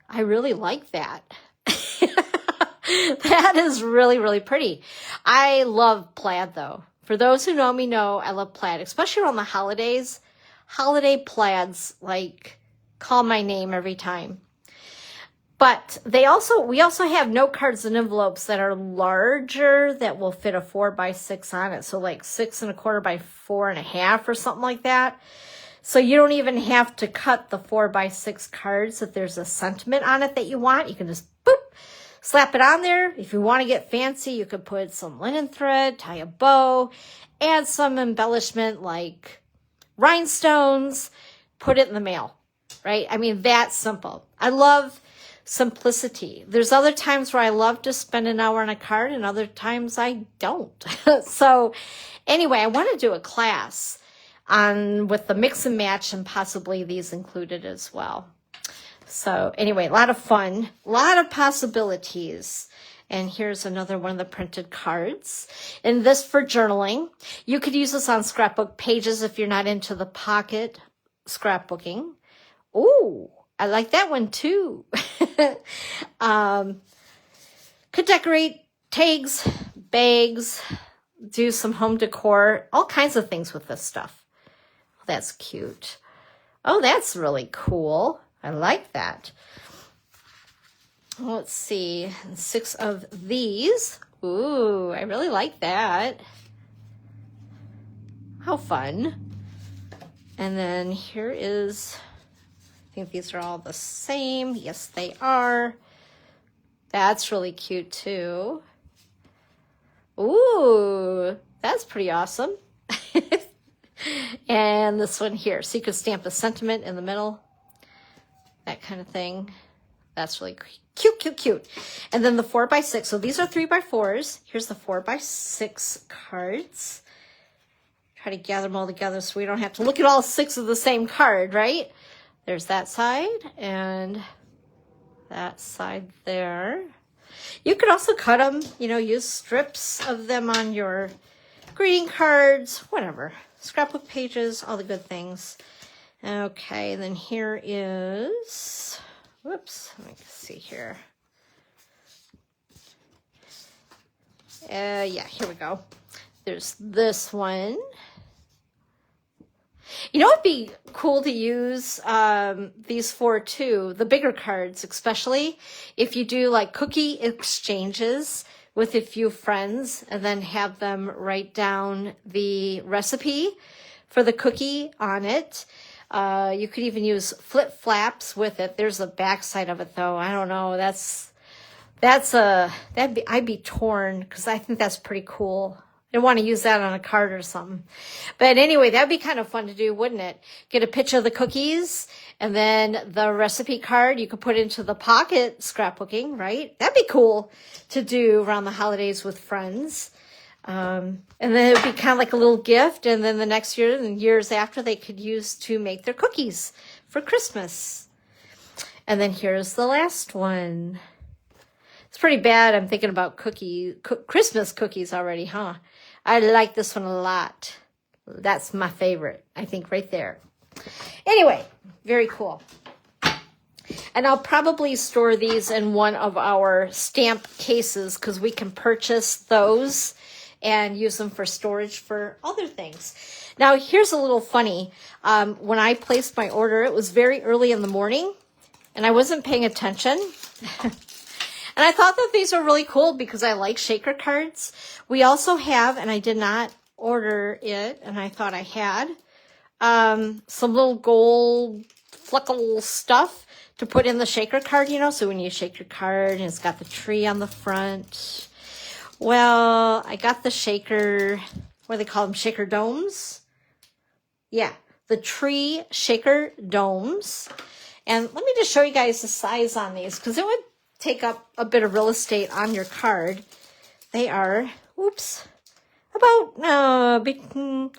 I really like that. That is really, really pretty. I love plaid though. For those who know me know I love plaid, especially around the holidays. Holiday plaids like call my name every time. But we also have note cards and envelopes that are larger that will fit a 4x6 on it. So like 6 1/4 by 4 1/2 or something like that. So you don't even have to cut the 4x6 cards. If there's a sentiment on it that you want, you can just boop, slap it on there. If you want to get fancy, you could put some linen thread, tie a bow, add some embellishment like rhinestones, put it in the mail, right? I mean, that's simple. I love simplicity. There's other times where I love to spend an hour on a card and other times I don't. So anyway, I want to do a class on with the mix and match and possibly these included as well. So anyway, a lot of fun, a lot of possibilities. And here's another one of the printed cards. And this for journaling. You could use this on scrapbook pages if you're not into the pocket scrapbooking. Ooh, I like that one too. Could decorate tags, bags, do some home decor, all kinds of things with this stuff. That's cute. Oh, that's really cool. I like that. Let's see, 6 of these. Ooh, I really like that. How fun. And then here is, I think these are all the same. Yes, they are. That's really cute too. Ooh, that's pretty awesome. And this one here. So you could stamp a sentiment in the middle. That kind of thing. That's really cute, cute, cute. And then the 4x6. So these are 3x4s. Here's the 4x6 cards. Try to gather them all together so we don't have to look at all 6 of the same card, right? There's that side and that side there. You could also cut them, you know, use strips of them on your greeting cards, whatever. Scrapbook pages, all the good things. Okay, then here is, whoops, let me see here. Yeah, here we go. There's this one. You know, it'd be cool to use these 4 too, the bigger cards, especially if you do like cookie exchanges with a few friends and then have them write down the recipe for the cookie on it. You could even use flip flaps with it. There's the back side of it though. I don't know. I'd be torn because I think that's pretty cool. I want to use that on a card or something. But anyway, that'd be kind of fun to do, wouldn't it? Get a picture of the cookies and then the recipe card you could put into the pocket scrapbooking, right? That'd be cool to do around the holidays with friends. And then it'd be kind of like a little gift. And then the next year and years after they could use to make their cookies for Christmas. And then here's the last one. It's pretty bad. I'm thinking about Christmas cookies already, huh? I like this one a lot. That's my favorite, I think, right there. Anyway, very cool. And I'll probably store these in one of our stamp cases because we can purchase those and use them for storage for other things. Now, here's a little funny. When I placed my order, it was very early in the morning, and I wasn't paying attention. And I thought that these are really cool because I like shaker cards. We also have, and I did not order it, and I thought I had, some little gold fleckle stuff to put in the shaker card, you know, so when you shake your card and it's got the tree on the front. Well, I got the shaker, what do they call them, shaker domes? Yeah, the tree shaker domes. And let me just show you guys the size on these because it would take up a bit of real estate on your card. They are, about between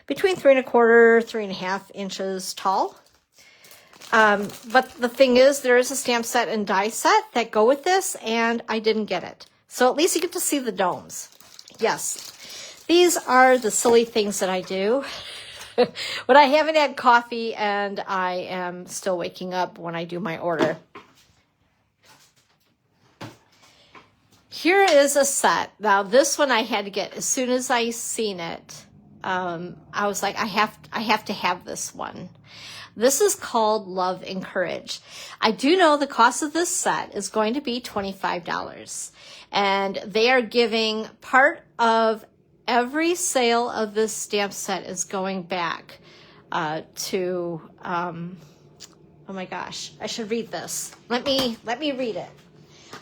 3 1/4, 3.5 inches tall. But the thing is, there is a stamp set and die set that go with this, and I didn't get it. So at least you get to see the domes. Yes, these are the silly things that I do when I haven't had coffee and I am still waking up when I do my order. Here is a set. Now this one I had to get as soon as I seen it. I was like, I have to have this one. This is called Love and Courage. I do know the cost of this set is going to be $25. And they are giving part of every sale of this stamp set is going back oh my gosh, I should read this. Let me read it.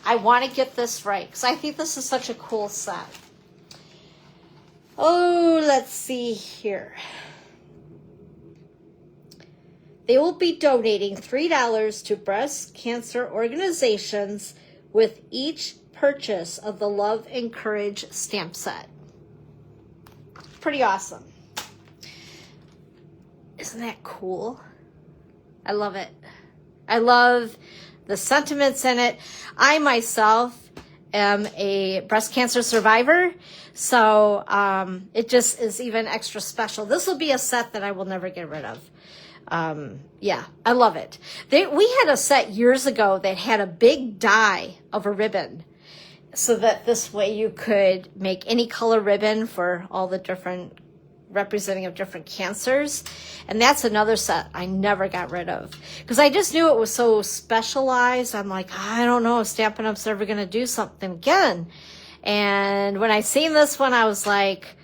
I want to get this right because I think this is such a cool set. Oh, let's see here. They will be donating $3 to breast cancer organizations with each purchase of the Love and Courage stamp set. Pretty awesome. Isn't that cool? I love it. I love the sentiments in it. I myself am a breast cancer survivor, so it just is even extra special. This will be a set that I will never get rid of. Yeah, I love it. We had a set years ago that had a big die of a ribbon, so that this way you could make any color ribbon for all the different representing of different cancers. And that's another set I never got rid of because I just knew it was so specialized. I'm like, I don't know if Stampin' Up's ever going to do something again. And when I seen this one, I was like,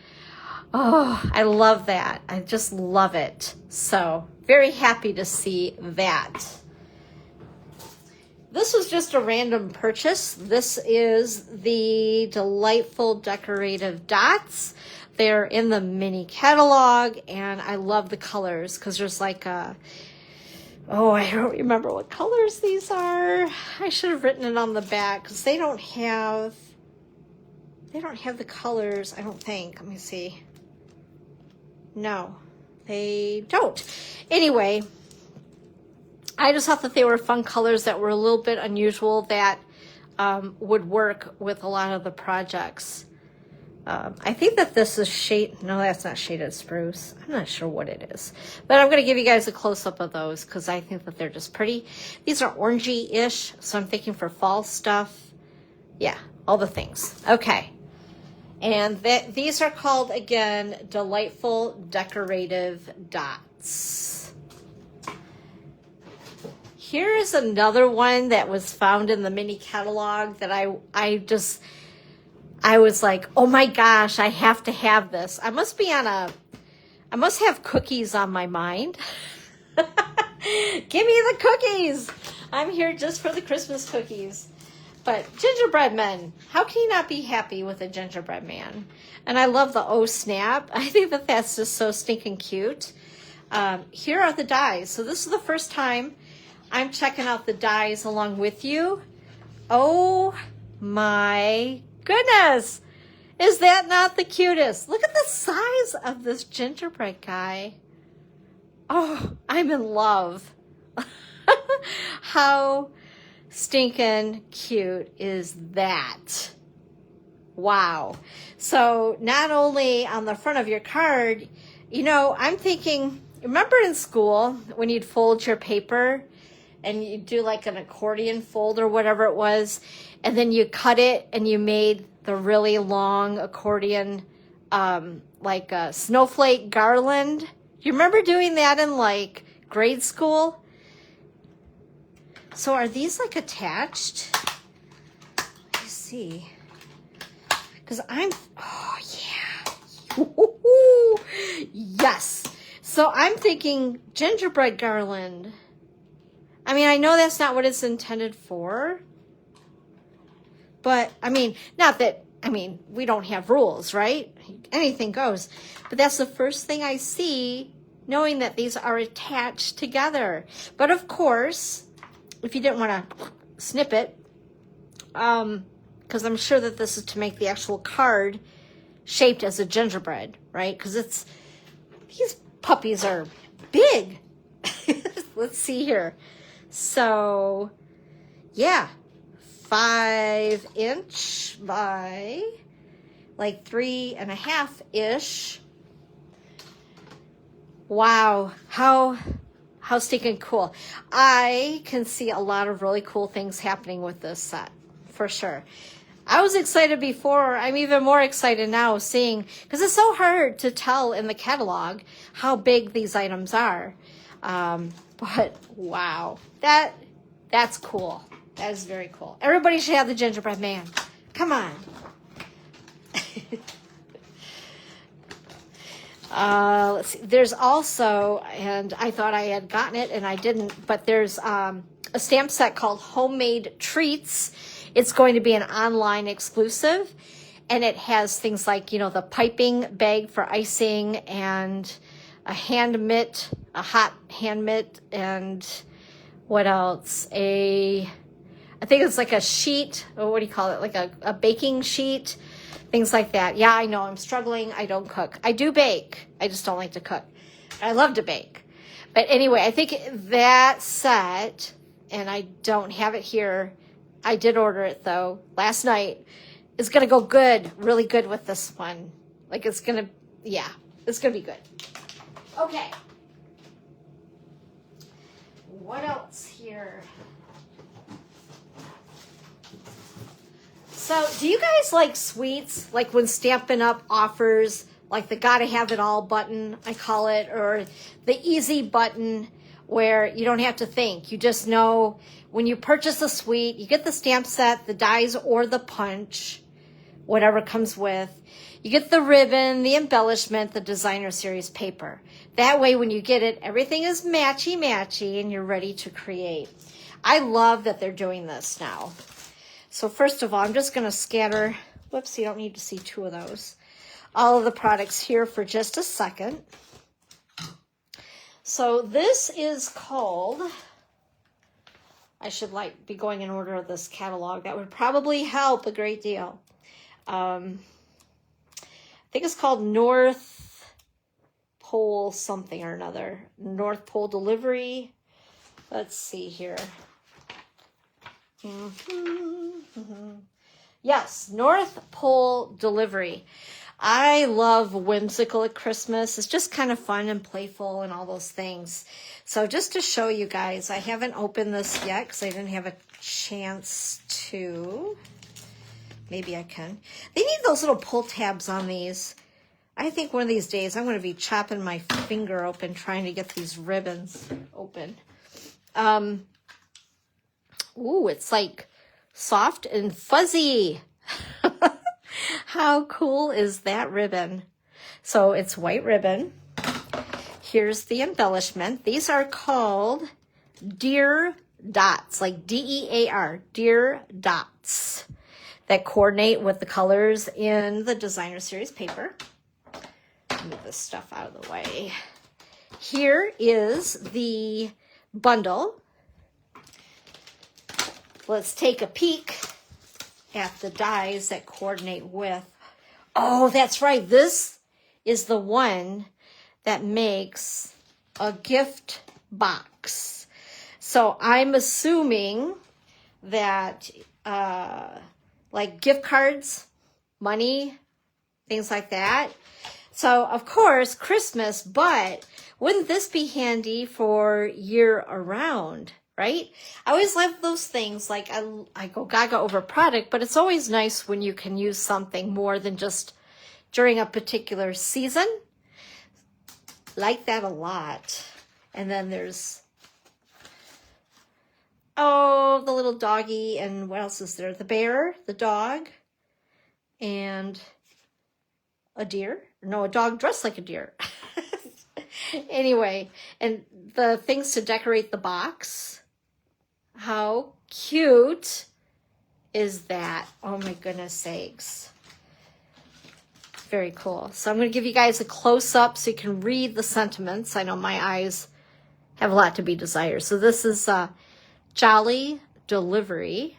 oh, I love that. I just love it. So very happy to see that. This was just a random purchase. This is the Delightful Decorative Dots. They're in the mini catalog, and I love the colors because there's like a, oh, I don't remember what colors these are. I should have written it on the back because they don't have the colors, I don't think. Let me see. No, they don't. Anyway, I just thought that they were fun colors that were a little bit unusual that would work with a lot of the projects. I think that this is shade, no, that's not shaded spruce. I'm not sure what it is. But I'm going to give you guys a close-up of those because I think that they're just pretty. These are orangey-ish, so I'm thinking for fall stuff. Yeah, all the things. Okay. And these are called, again, Delightful Decorative Dots. Here is another one that was found in the mini catalog that I was like, oh my gosh, I have to have this. I must have cookies on my mind. Give me the cookies. I'm here just for the Christmas cookies. But gingerbread men, how can you not be happy with a gingerbread man? And I love the oh snap. I think that that's just so stinking cute. Here are the dies. So this is the first time I'm checking out the dies along with you. Oh my goodness. Is that not the cutest? Look at the size of this gingerbread guy. Oh, I'm in love. How stinking cute is that? Wow. So not only on the front of your card, you know, I'm thinking, remember in school when you'd fold your paper and you do like an accordion fold or whatever it was, and then you cut it and you made the really long accordion, like a snowflake garland. You remember doing that in like grade school? So are these like attached? Let me see. Because oh yeah. Yes. So I'm thinking gingerbread garland. I mean, I know that's not what it's intended for. But, I mean, we don't have rules, right? Anything goes. But that's the first thing I see, knowing that these are attached together. But, of course, if you didn't want to snip it, because I'm sure that this is to make the actual card shaped as a gingerbread, right? Because these puppies are big. Let's see here. So, yeah. 5-inch by like 3.5-ish. Wow, how stinking cool. I can see a lot of really cool things happening with this set, for sure. I was excited before. I'm even more excited now seeing, because it's so hard to tell in the catalog how big these items are. But wow, that's cool. That is very cool. Everybody should have the gingerbread man. Come on. Let's see. There's also, and I thought I had gotten it and I didn't, but there's a stamp set called Homemade Treats. It's going to be an online exclusive, and it has things like, you know, the piping bag for icing and a hand mitt, a hot hand mitt, and what else? I think it's like a sheet, or what do you call it? Like a baking sheet, things like that. Yeah, I know I'm struggling. I don't cook. I do bake. I just don't like to cook. I love to bake. But anyway, I think that set, and I don't have it here. I did order it though last night. It's going to go good, really good with this one. Like it's going to, yeah, it's going to be good. Okay. What else here? So, do you guys like sweets? Like when Stampin' Up! Offers, like the gotta have it all button, I call it, or the easy button where you don't have to think. You just know when you purchase a sweet, you get the stamp set, the dies or the punch, whatever comes with. You get the ribbon, the embellishment, the designer series paper. That way when you get it, everything is matchy-matchy and you're ready to create. I love that they're doing this now. So first of all, I'm just going to scatter, whoops, you don't need to see two of those, all of the products here for just a second. So this is called, I should be going in order of this catalog. That would probably help a great deal. I think it's called North Pole something or another. North Pole Delivery. Let's see here. Yes, North Pole Delivery. I love whimsical at Christmas. It's just kind of fun and playful and all those things. So just to show you guys, I haven't opened this yet because I didn't have a chance to. Maybe I can. They need those little pull tabs on these. I think one of these days I'm going to be chopping my finger open trying to get these ribbons open. Ooh, it's like soft and fuzzy. How cool is that ribbon? So it's white ribbon. Here's the embellishment. These are called deer dots, like D-E-A-R, deer dots, that coordinate with the colors in the designer series paper. Move this stuff out of the way. Here is the bundle. Let's take a peek at the dies that coordinate with. Oh, that's right. This is the one that makes a gift box. So I'm assuming that like gift cards, money, things like that. So of course, Christmas, but wouldn't this be handy for year around? Right? I always love those things. Like I go gaga over product, but it's always nice when you can use something more than just during a particular season. Like that a lot. And then there's, oh, the little doggy, and what else is there? The bear, the dog, and a deer. No, a dog dressed like a deer. Anyway, and the things to decorate the box. How cute is that? Oh my goodness sakes. Very cool. So I'm going to give you guys a close-up so you can read the sentiments. I know my eyes have a lot to be desired. So this is Jolly Delivery.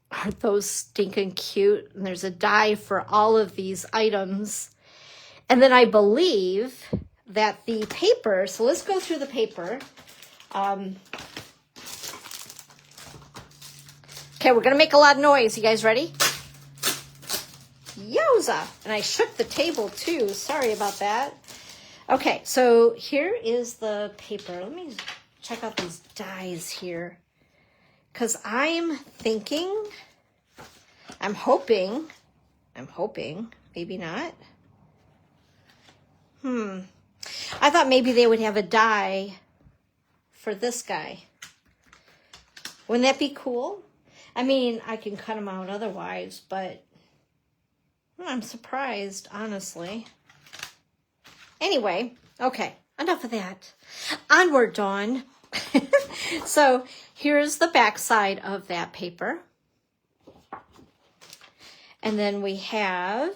Aren't those stinking cute? And there's a die for all of these items. And then I believe that the paper, so let's go through the paper. Okay, we're going to make a lot of noise. You guys ready? Yowza! And I shook the table too. Sorry about that. Okay, so here is the paper. Let me check out these dies here. Because I'm thinking, I'm hoping, maybe not. I thought maybe they would have a die for this guy. Wouldn't that be cool? I mean, I can cut them out otherwise, but I'm surprised, honestly. Anyway, okay, enough of that. Onward, Dawn. So here's the back side of that paper. And then we have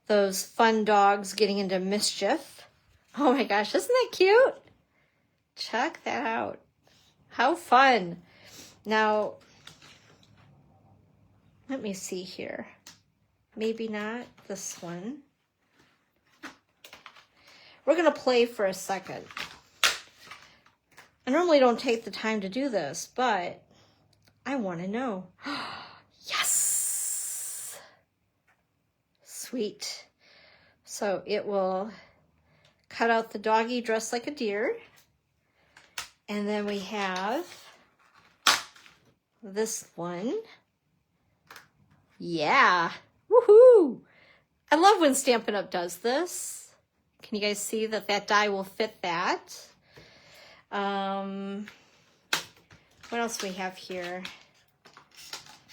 those fun dogs getting into mischief. Oh my gosh, isn't that cute? Check that out. How fun. Now, let me see here. Maybe not this one. We're going to play for a second. I normally don't take the time to do this, but I want to know. Yes! Sweet. So it will cut out the doggy dressed like a deer. And then we have this one. Yeah. Woohoo! I love when Stampin' Up! Does this. Can you guys see that that die will fit that? What else do we have here?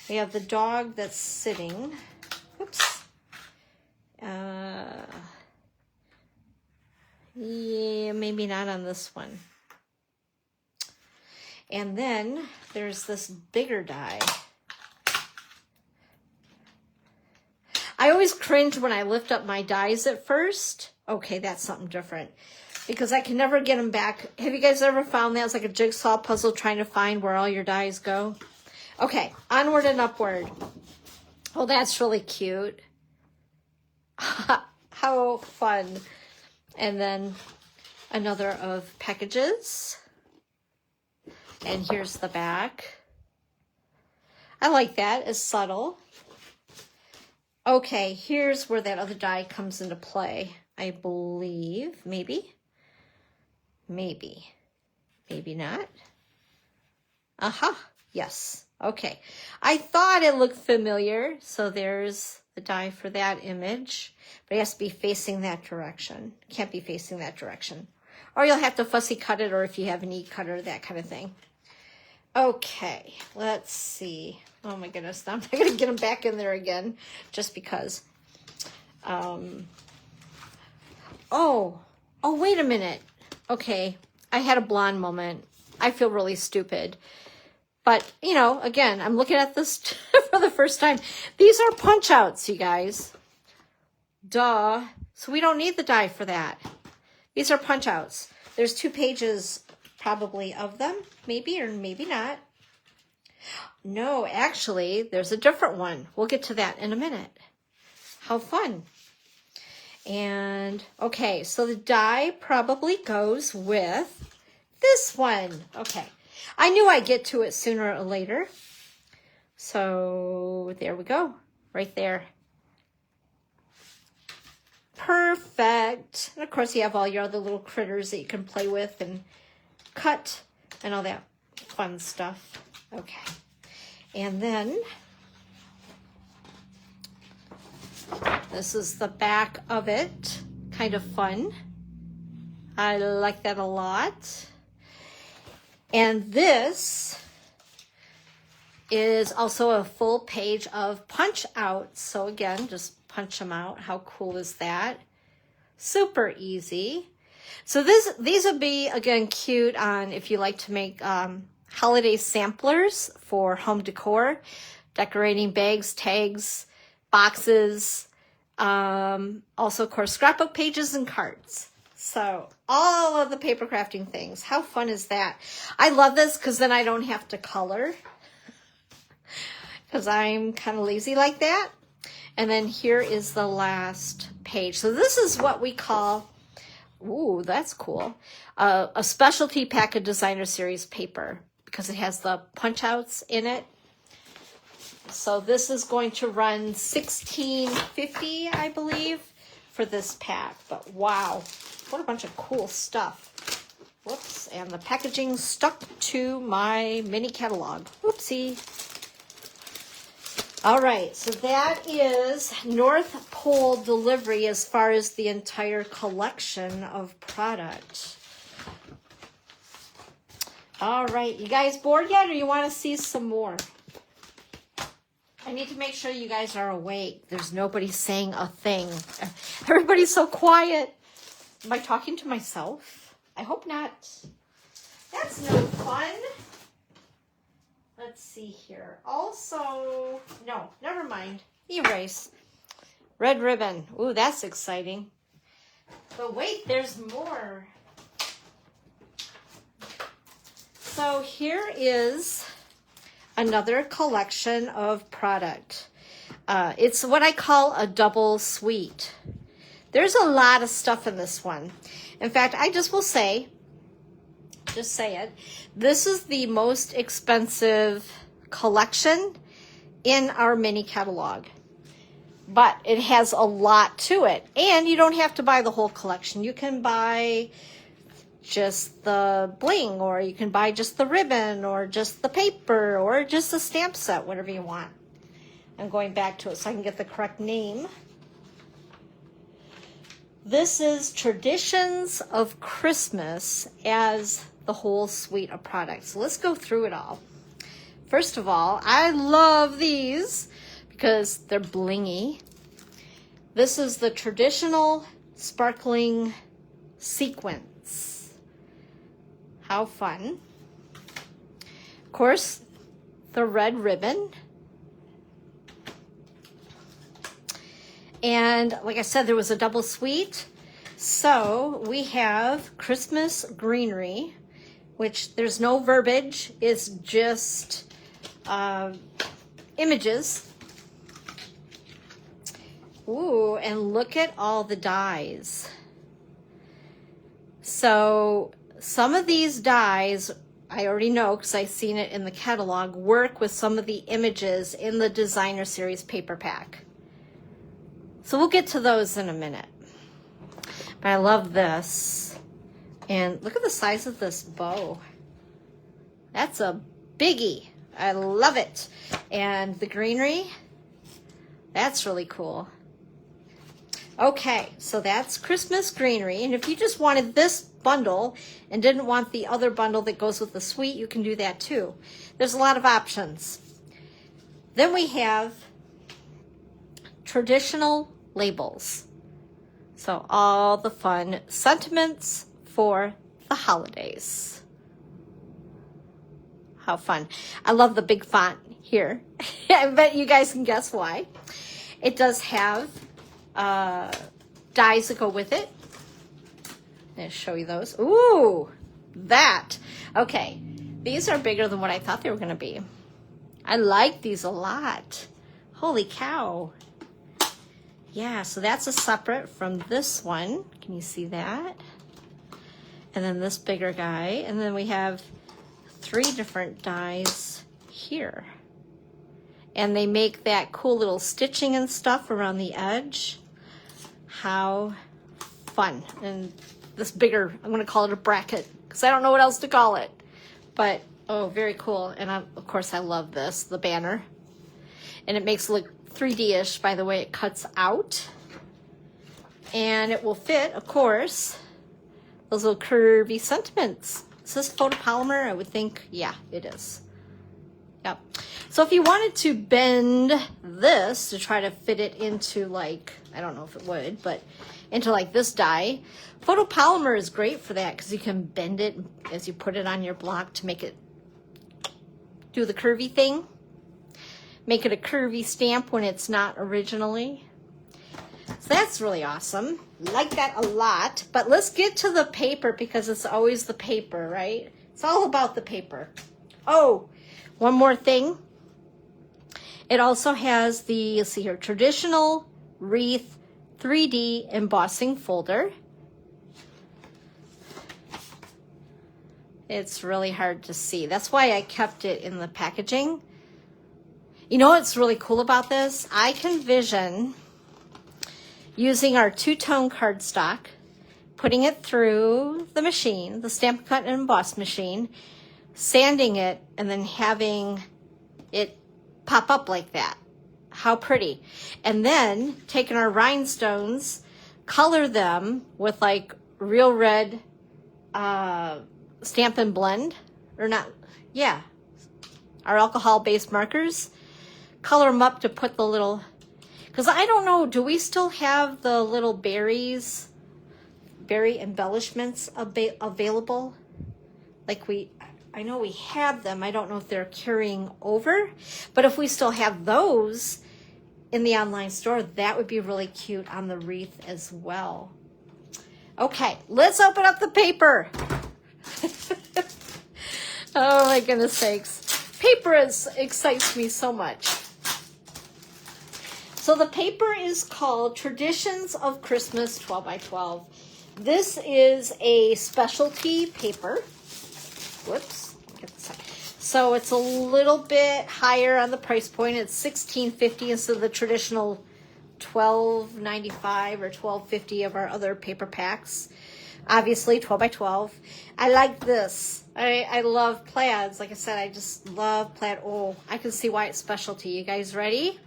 We have the dog that's sitting. Oops. Yeah, maybe not on this one. And then there's this bigger die. I always cringe when I lift up my dies at first. Okay, that's something different. Because I can never get them back. Have you guys ever found that? It's like a jigsaw puzzle trying to find where all your dies go. Okay, onward and upward. Oh, that's really cute. How fun. And then another of packages. And here's the back. I like that. It's subtle. Okay, here's where that other die comes into play. I believe. Maybe. Maybe. Maybe not. Aha. Yes. Okay. I thought it looked familiar. So there's the die for that image. But it has to be facing that direction. Can't be facing that direction. Or you'll have to fussy cut it, or if you have an e-cutter, that kind of thing. Okay. Let's see. Oh my goodness. I'm not going to get them back in there again. Just because. Oh, wait a minute. Okay, I had a blonde moment. I feel really stupid. But, you know, again, I'm looking at this for the first time. These are punch outs, you guys. Duh. So we don't need the die for that. These are punch outs. There's 2 pages probably of them. Maybe or maybe not. No, actually, there's a different one. We'll get to that in a minute. How fun. And, okay, so the die probably goes with this one. Okay, I knew I'd get to it sooner or later. So, there we go, right there. Perfect. And, of course, you have all your other little critters that you can play with and cut and all that fun stuff. Okay, and then this is the back of it. Kind of fun. I like that a lot. And this is also a full page of punch outs. So again, just punch them out. How cool is that? Super easy. So these would be, again, cute on if you like to make holiday samplers for home decor, decorating bags, tags, boxes, also, of course, scrapbook pages and cards. So all of the paper crafting things. How fun is that? I love this because then I don't have to color because I'm kind of lazy like that. And then here is the last page. So this is what we call, ooh, that's cool, a specialty pack of designer series paper because it has the punch outs in it. So this is going to run $16.50, I believe, for this pack. But wow, what a bunch of cool stuff. Whoops, and the packaging stuck to my mini catalog. Oopsie. All right, so that is North Pole delivery as far as the entire collection of product. All right, you guys bored yet, or you want to see some more? I need to make sure you guys are awake. There's nobody saying a thing. Everybody's so quiet. Am I talking to myself? I hope not. That's no fun. Let's see here. Also, no, never mind. Erase. Red ribbon. Ooh, that's exciting. But wait, there's more. So here is another collection of product. It's what I call a double suite. There's a lot of stuff in this one. In fact, I just will say, just say it, this is the most expensive collection in our mini catalog. But it has a lot to it. And you don't have to buy the whole collection. You can buy just the bling, or you can buy just the ribbon, or just the paper, or just the stamp set, whatever you want. I'm going back to it so I can get the correct name. This is Traditions of Christmas as the whole suite of products. So let's go through it all. First of all, I love these because they're blingy. This is the traditional sparkling sequins. How fun. Of course, the red ribbon. And like I said, there was a double suite. So we have Christmas greenery, which there's no verbiage. It's just images. Ooh, and look at all the dies. So some of these dies, I already know because I've seen it in the catalog, work with some of the images in the designer series paper pack. So we'll get to those in a minute. But I love this. And look at the size of this bow. That's a biggie. I love it. And the greenery, that's really cool. Okay, so that's Christmas greenery. And if you just wanted this bundle and didn't want the other bundle that goes with the suite, you can do that too. There's a lot of options. Then we have traditional labels. So all the fun sentiments for the holidays. How fun. I love the big font here. I bet you guys can guess why. It does have dies that go with it. I'll show you those. Ooh, that. Okay, these are bigger than what I thought they were going to be. I like these a lot. Holy cow. Yeah, so that's a separate from this one. Can you see that? And then this bigger guy. And then we have 3 different dies here. And they make that cool little stitching and stuff around the edge. How fun. And this bigger, I'm going to call it a bracket because I don't know what else to call it. But, oh, very cool. And of course, I love this, the banner. And it makes it look 3D-ish by the way it cuts out. And it will fit, of course, those little curvy sentiments. Is this photopolymer? I would think, yeah, it is. Yep. So if you wanted to bend this to try to fit it into like, I don't know if it would, but into like this die, photopolymer is great for that because you can bend it as you put it on your block to make it do the curvy thing. Make it a curvy stamp when it's not originally. So that's really awesome. Like that a lot. But let's get to the paper because it's always the paper, right? It's all about the paper. Oh, one more thing. It also has the, let's see here, traditional wreath 3D embossing folder. It's really hard to see. That's why I kept it in the packaging. You know what's really cool about this? I can vision using our 2-tone cardstock, putting it through the machine, the Stamp Cut and Emboss machine, sanding it, and then having it pop up like that. How pretty. And then taking our rhinestones, color them with like real red Stamp and Blend, or not, yeah, our alcohol-based markers. color them up to put the little, because I don't know, do we still have the little berry embellishments available? Like I know we have them. I don't know if they're carrying over, but if we still have those in the online store, that would be really cute on the wreath as well. Okay, let's open up the paper. Oh my goodness sakes. Paper excites me so much. So the paper is called Traditions of Christmas 12 by 12. This is a specialty paper. Whoops. Get this out. So it's a little bit higher on the price point. It's $16.50 instead of the traditional $12.95 or $12.50 of our other paper packs. Obviously 12 by 12. I like this. I love plaids. Like I said, I just love plaid. Oh, I can see why it's specialty. You guys ready?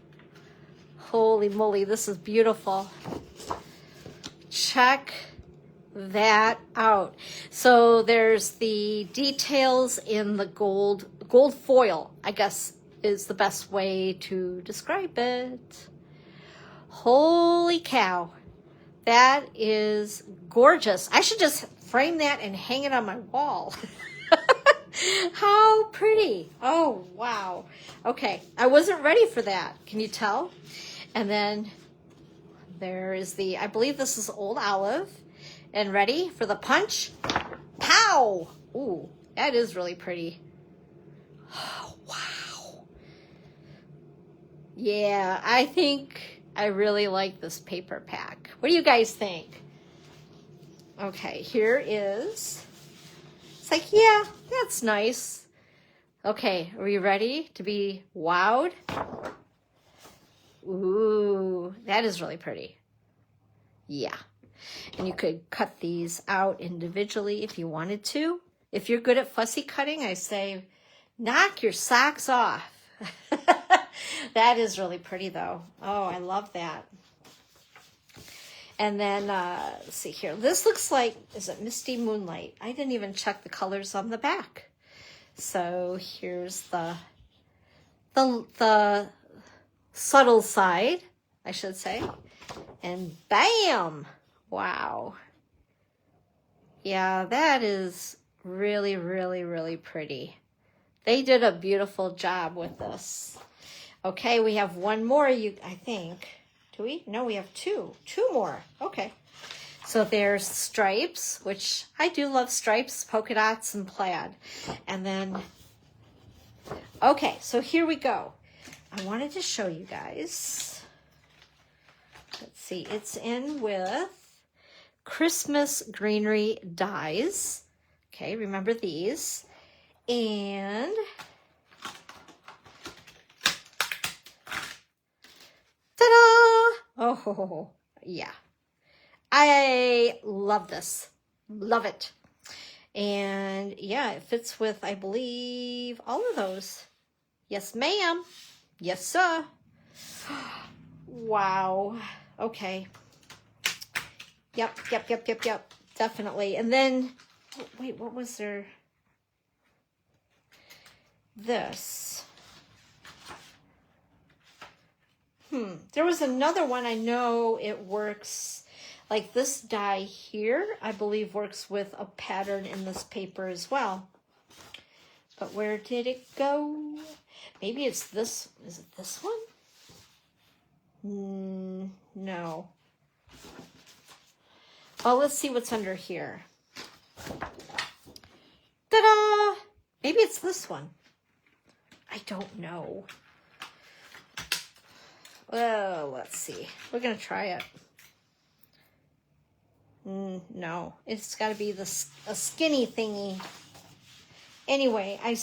Holy moly, this is beautiful. Check that out. So there's the details in the gold foil, I guess is the best way to describe it. Holy cow. That is gorgeous. I should just frame that and hang it on my wall. How pretty. Oh, wow. Okay, I wasn't ready for that. Can you tell? And then there is the, I believe this is Old Olive. And ready for the punch? Pow! Ooh, that is really pretty. Oh, wow. Yeah, I think I really like this paper pack. What do you guys think? Okay, here is, it's like, yeah, that's nice. Okay, are we ready to be wowed? Ooh, that is really pretty. Yeah. And you could cut these out individually if you wanted to. If you're good at fussy cutting, I say knock your socks off. That is really pretty though. Oh, I love that. And then, let's see here. This looks like, is it Misty Moonlight? I didn't even check the colors on the back. So here's the subtle side, I should say. And bam! Wow. Yeah, that is really, really, really pretty. They did a beautiful job with this. Okay, we have one more, I think. Do we? No, we have two. Two more. Okay. So there's stripes, which I do love stripes, polka dots, and plaid. And then, okay, so here we go. I wanted to show you guys. Let's see, it's in with Christmas greenery dies. Okay, remember these. And ta-da! Oh, yeah. I love this. Love it. And yeah, it fits with, I believe, all of those. Yes, ma'am. Yes, sir. Wow. Okay. Yep. Definitely. And then, wait, what was there? This. There was another one. I know it works, like this die here, I believe works with a pattern in this paper as well. But where did it go? Maybe it's this. Is it this one? No. Oh, let's see what's under here. Ta-da! Maybe it's this one. I don't know. Well, let's see. We're going to try it. No, it's got to be a skinny thingy. Anyway, I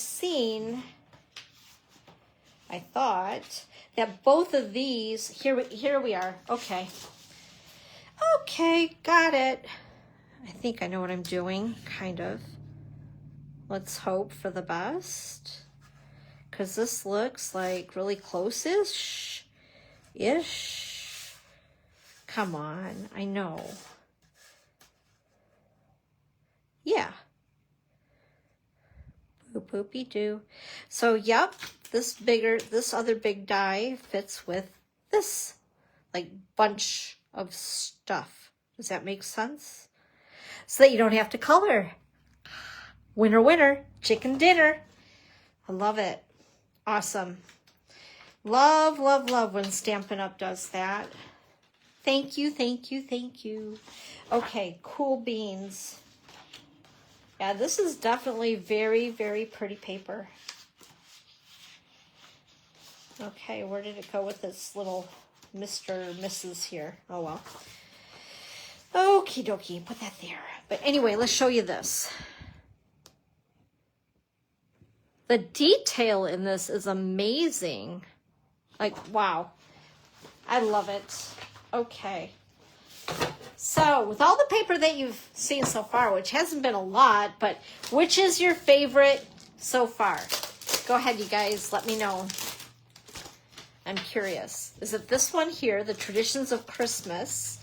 thought that both of these, here we are. Okay, got it. I think I know what I'm doing, kind of. Let's hope for the best. Because this looks like really close-ish. Come on, I know. Yeah. Boop, boopy doo. So, yep, this other big die fits with this, like, bunch of stuff. Does that make sense? So that you don't have to color. Winner, winner, chicken dinner. I love it. Awesome. Love, love, love when Stampin' Up! Does that. Thank you, thank you, thank you. Okay, cool beans. Yeah, this is definitely very, very pretty paper. Okay, where did it go with this little Mr. Mrs. here? Oh, well. Okie dokie, put that there. But anyway, let's show you this. The detail in this is amazing. Like, wow. I love it. Okay. So, with all the paper that you've seen so far, which hasn't been a lot, but which is your favorite so far? Go ahead, you guys. Let me know. I'm curious. Is it this one here, The Traditions of Christmas?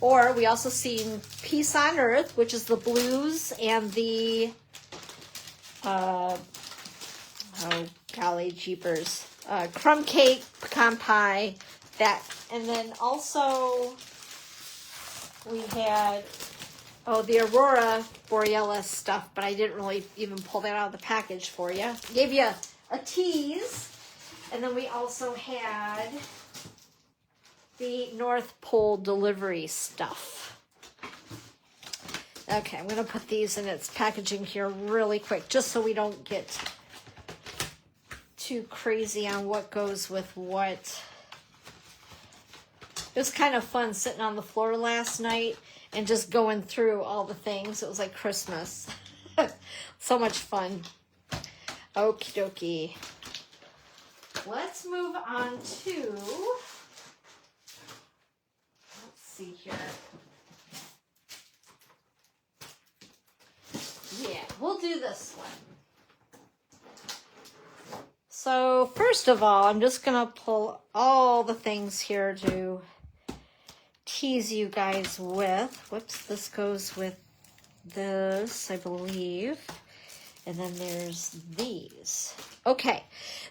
Or we also seen Peace on Earth, which is the blues and the, oh, golly jeepers, crumb cake, pecan pie, that. And then also we had, oh, the Aurora Borealis stuff, but I didn't really even pull that out of the package for you. Gave you a tease. And then we also had the North Pole delivery stuff. Okay, I'm going to put these in its packaging here really quick, just so we don't get too crazy on what goes with what. It was kind of fun sitting on the floor last night and just going through all the things. It was like Christmas. So much fun. Okie dokie. Let's move on to, let's see here. Yeah, we'll do this one. So first of all, I'm just going to pull all the things here to tease you guys with. Whoops, this goes with this, I believe. And then there's these. Okay,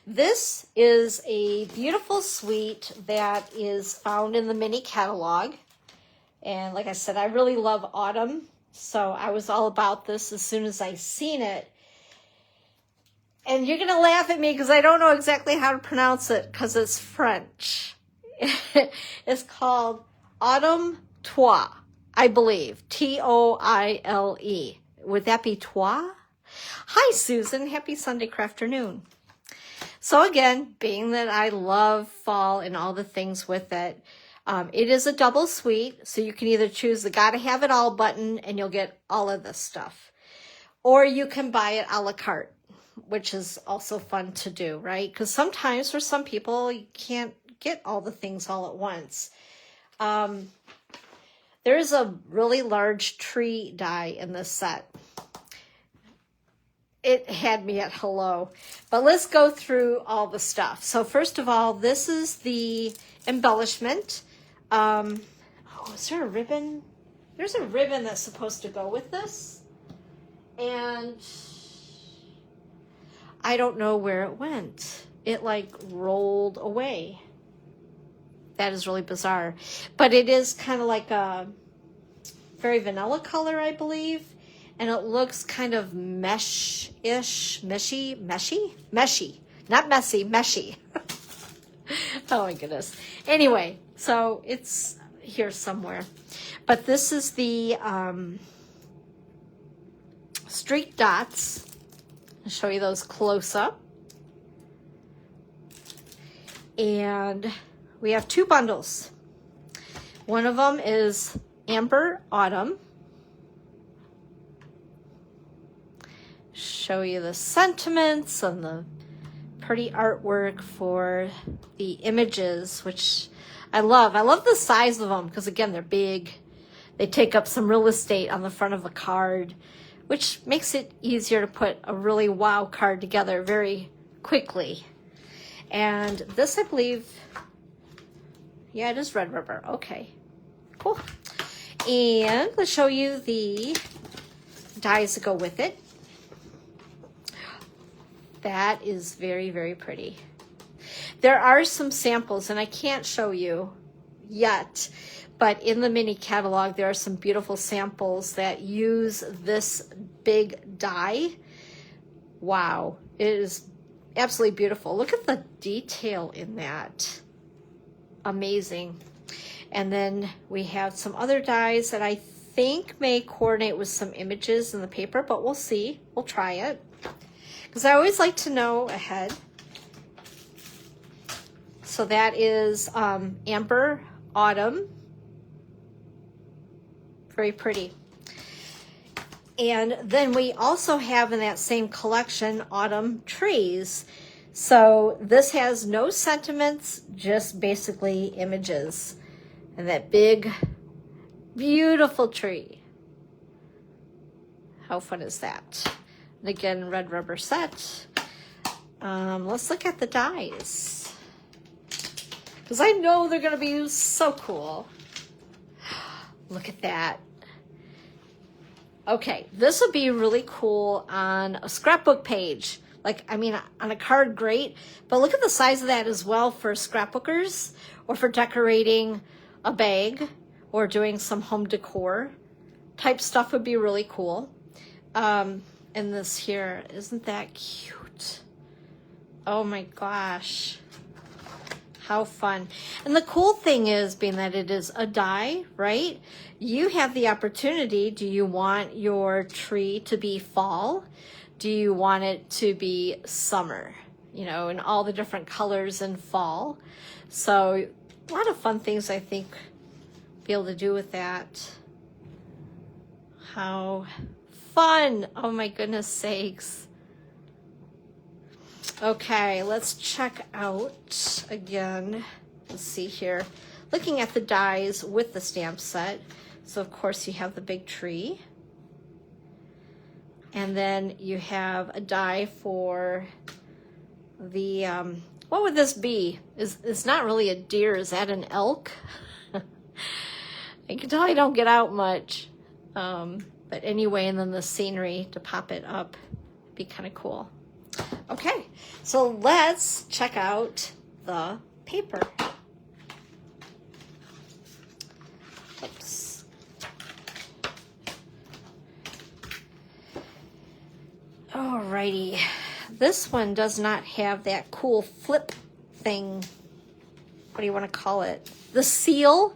this is a beautiful suite that is found in the mini catalog. And like I said, I really love autumn. So I was all about this as soon as I seen it. And you're going to laugh at me because I don't know exactly how to pronounce it because it's French. It's called Autumn Toile, I believe. Toile. Would that be Toile? Hi, Susan. Happy Sunday afternoon. So again, being that I love fall and all the things with it, it is a double suite. So you can either choose the Gotta Have It All button and you'll get all of this stuff. Or you can buy it a la carte, which is also fun to do, right? Because sometimes for some people, you can't get all the things all at once. There's a really large tree die in this set. It had me at hello. But let's go through all the stuff. So first of all, this is the embellishment. Oh, is there a ribbon? There's a ribbon that's supposed to go with this. And I don't know where it went. It like rolled away. That is really bizarre. But it is kind of like a very vanilla color, I believe. And it looks kind of mesh-ish, meshy, not messy, meshy. Oh my goodness. Anyway, so it's here somewhere. But this is the streak dots. I'll show you those close up. And we have two bundles. One of them is Amber Autumn. Show you the sentiments and the pretty artwork for the images, which I love. I love the size of them because, again, they're big. They take up some real estate on the front of a card, which makes it easier to put a really wow card together very quickly. And this, I believe, yeah, it is red rubber. Okay, cool. And let's show you the dies that go with it. That is very, very pretty. There are some samples, and I can't show you yet, but in the mini catalog, there are some beautiful samples that use this big die. Wow, it is absolutely beautiful. Look at the detail in that. Amazing. And then we have some other dies that I think may coordinate with some images in the paper, but we'll see. We'll try it. Because I always like to know ahead. So that is Amber Autumn. Very pretty. And then we also have in that same collection Autumn Trees. So this has no sentiments, just basically images. And that big, beautiful tree. How fun is that? And again, red rubber set. Let's look at the dies. Because I know they're going to be so cool. Look at that. Okay, this would be really cool on a scrapbook page. Like, I mean, on a card, great. But look at the size of that as well for scrapbookers or for decorating a bag or doing some home decor type stuff would be really cool. And this here, isn't that cute? Oh my gosh. How fun. And the cool thing is, being that it is a die, right? You have the opportunity. Do you want your tree to be fall? Do you want it to be summer? You know, in all the different colors in fall. So a lot of fun things, I think, be able to do with that. How fun. Oh my goodness sakes. Okay, let's check out again. Let's see here. Looking at the dies with the stamp set. So of course you have the big tree. And then you have a die for the, what would this be? It's not really a deer. Is that an elk? I can tell I don't get out much. But anyway, and then the scenery to pop it up. Be kind of cool. Okay, so let's check out the paper. Oops. Alrighty, this one does not have that cool flip thing. What do you want to call it? The seal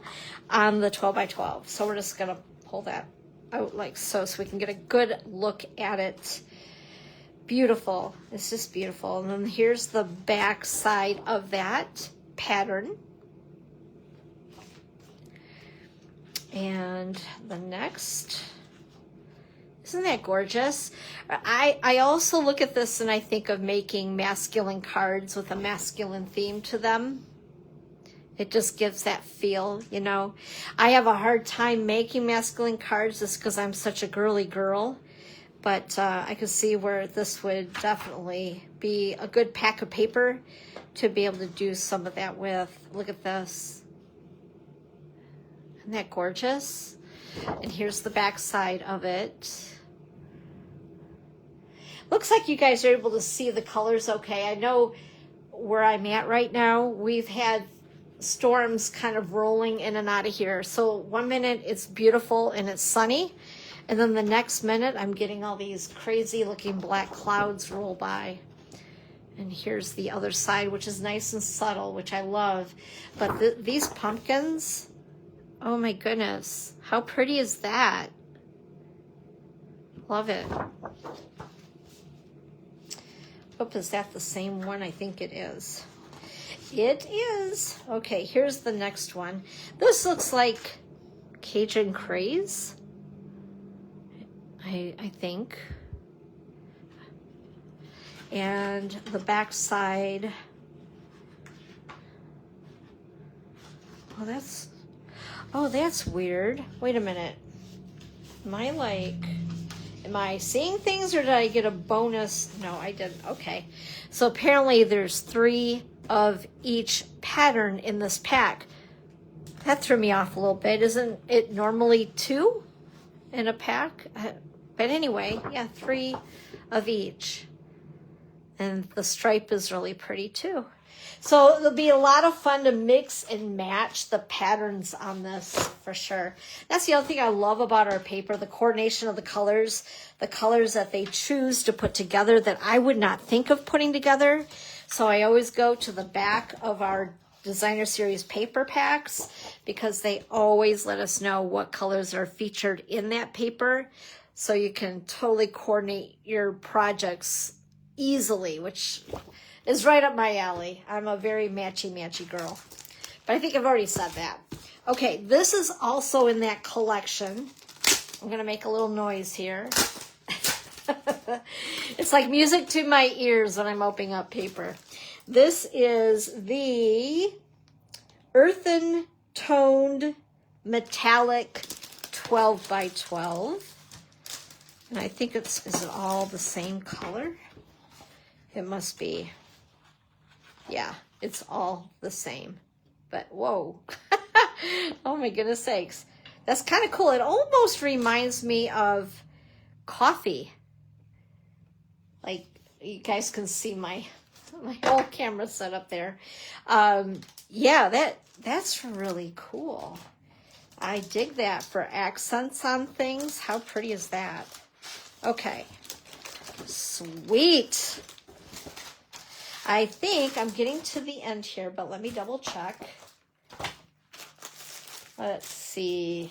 on the 12 by 12. So we're just gonna pull that out like so we can get a good look at it. Beautiful. It's just beautiful. And then here's the back side of that pattern. And the next. Isn't that gorgeous? I also look at this and I think of making masculine cards with a masculine theme to them. It just gives that feel, you know. I have a hard time making masculine cards just because I'm such a girly girl. But I could see where this would definitely be a good pack of paper to be able to do some of that with. Look at this. Isn't that gorgeous? And here's the back side of it. Looks like you guys are able to see the colors okay. I know where I'm at right now, we've had storms kind of rolling in and out of here. So one minute it's beautiful and it's sunny. And then the next minute, I'm getting all these crazy looking black clouds roll by. And here's the other side, which is nice and subtle, which I love. But these pumpkins, oh my goodness. How pretty is that? Love it. Oops, is that the same one? I think it is. It is. Okay, here's the next one. This looks like Cajun Craze. I think. And the back side. Oh, that's weird. Wait a minute. Am I seeing things or did I get a bonus? No, I didn't. Okay. So apparently there's 3 of each pattern in this pack. That threw me off a little bit. Isn't it normally 2 in a pack? But anyway, yeah, 3 of each. And the stripe is really pretty too. So it'll be a lot of fun to mix and match the patterns on this for sure. That's the other thing I love about our paper, the coordination of the colors that they choose to put together that I would not think of putting together. So I always go to the back of our designer series paper packs because they always let us know what colors are featured in that paper. So you can totally coordinate your projects easily, which is right up my alley. I'm a very matchy girl. But I think I've already said that. Okay, this is also in that collection. I'm going to make a little noise here. It's like music to my ears when I'm opening up paper. This is the earthen toned metallic 12 by 12. And I think is it all the same color? It must be. Yeah, it's all the same. But whoa. Oh my goodness sakes. That's kind of cool. It almost reminds me of coffee. Like you guys can see my whole camera set up there. Yeah, that's really cool. I dig that for accents on things. How pretty is that? Okay. Sweet. I think I'm getting to the end here, but let me double check. Let's see.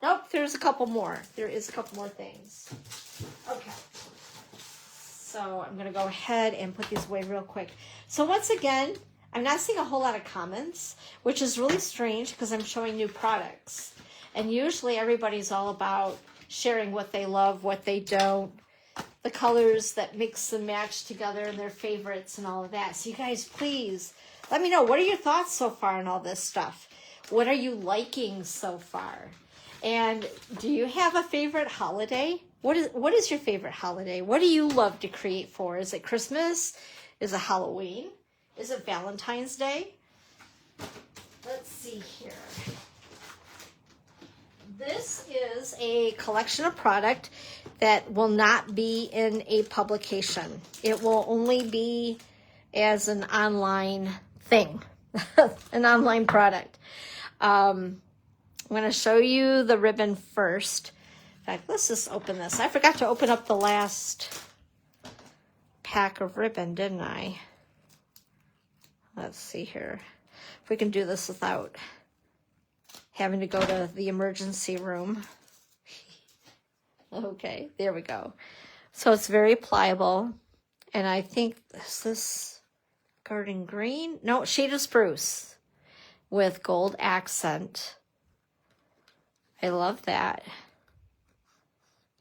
Nope, there's a couple more. There is a couple more things. Okay. So I'm going to go ahead and put these away real quick. So once again, I'm not seeing a whole lot of comments, which is really strange because I'm showing new products. And usually everybody's all about sharing what they love, what they don't, the colors that mix and match together and their favorites and all of that. So you guys, please let me know. What are your thoughts so far on all this stuff? What are you liking so far? And do you have a favorite holiday? What is your favorite holiday? What do you love to create for? Is it Christmas? Is it Halloween? Is it Valentine's Day? Let's see here. This is a collection of product that will not be in a publication. It will only be as an online thing, an online product. I'm going to show you the ribbon first. In fact, let's just open this. I forgot to open up the last pack of ribbon, didn't I? Let's see here. If we can do this without having to go to the emergency room. Okay, there we go. So it's very pliable. And I think, is this garden green? No, shade of spruce with gold accent. I love that.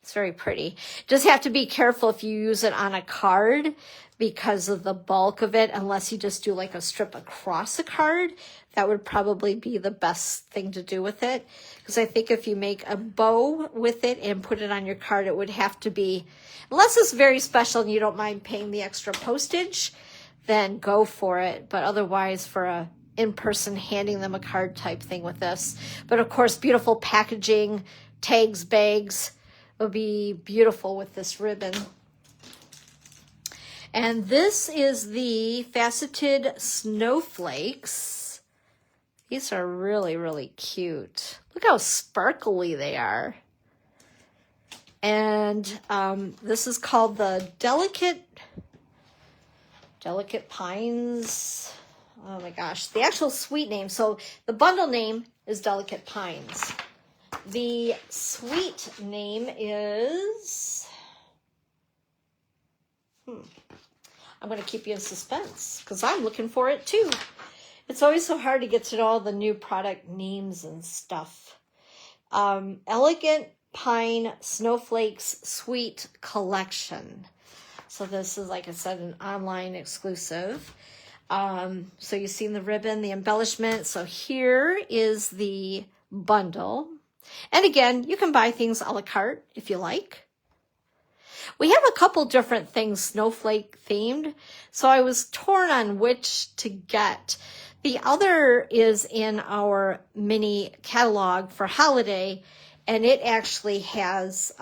It's very pretty. Just have to be careful if you use it on a card because of the bulk of it, unless you just do like a strip across a card. That would probably be the best thing to do with it. Because I think if you make a bow with it and put it on your card, it would have to be, unless it's very special and you don't mind paying the extra postage, then go for it. But otherwise, for a in-person handing them a card type thing with this. But of course, beautiful packaging, tags, bags, will be beautiful with this ribbon. And this is the faceted snowflakes. These are really, really cute. Look how sparkly they are. And this is called the Delicate Pines. Oh my gosh, the actual sweet name. So the bundle name is Delicate Pines. The sweet name is, I'm going to keep you in suspense because I'm looking for it too. It's always so hard to get to know all the new product names and stuff. Elegant Pine Snowflakes Sweet Collection. So this is, like I said, an online exclusive. So you've seen the ribbon, the embellishment. So here is the bundle. And again, you can buy things a la carte if you like. We have a couple different things snowflake themed, so I was torn on which to get. The other is in our mini catalog for holiday, and it actually has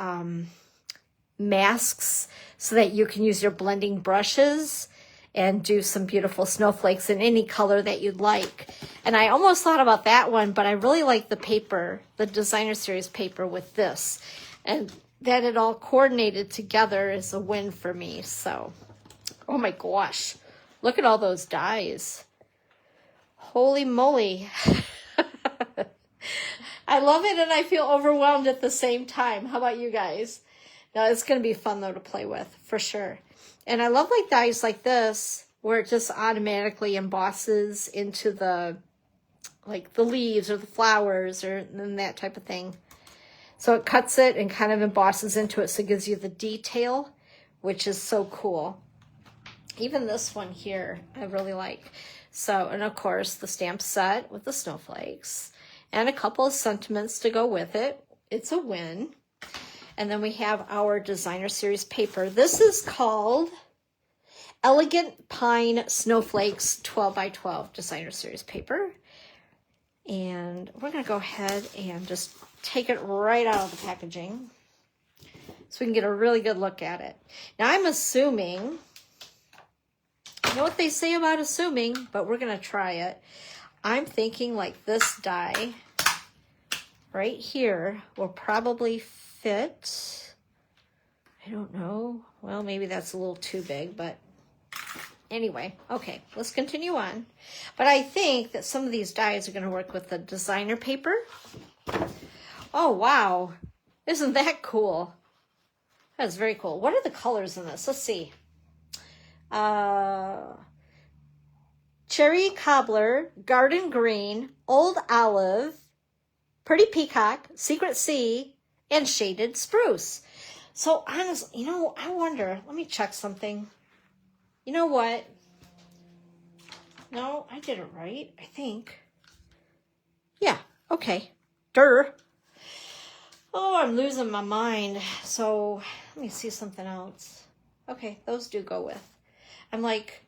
masks so that you can use your blending brushes and do some beautiful snowflakes in any color that you'd like. And I almost thought about that one, but I really like the paper, the designer series paper with this. And that it all coordinated together is a win for me. So, oh my gosh, look at all those dies. Holy moly. I love it and I feel overwhelmed at the same time. How about you guys? Now, it's going to be fun, though, to play with, for sure. And I love like dies like this, where it just automatically embosses into the, like the leaves or the flowers or and that type of thing. So it cuts it and kind of embosses into it, so it gives you the detail, which is so cool. Even this one here, I really like. So, and of course, the stamp set with the snowflakes and a couple of sentiments to go with it. It's a win. And then we have our designer series paper. This is called Elegant Pine Snowflakes 12 by 12 designer series paper. And we're going to go ahead and just take it right out of the packaging so we can get a really good look at it. Now I'm assuming, I know what they say about assuming, but we're going to try it. I'm thinking like this die right here will probably fit. I don't know. Well, maybe that's a little too big, but anyway, okay, let's continue on. But I think that some of these dies are going to work with the designer paper. Oh, wow. Isn't that cool? That's very cool. What are the colors in this? Let's see. Cherry Cobbler, Garden Green, Old Olive, Pretty Peacock, Secret Sea, and Shaded Spruce. So honestly, you know, I wonder, let me check something. You know what? No, I did it right, I think. Yeah, okay. Durr. Oh, I'm losing my mind. So let me see something else. Okay, those do go with. I'm like,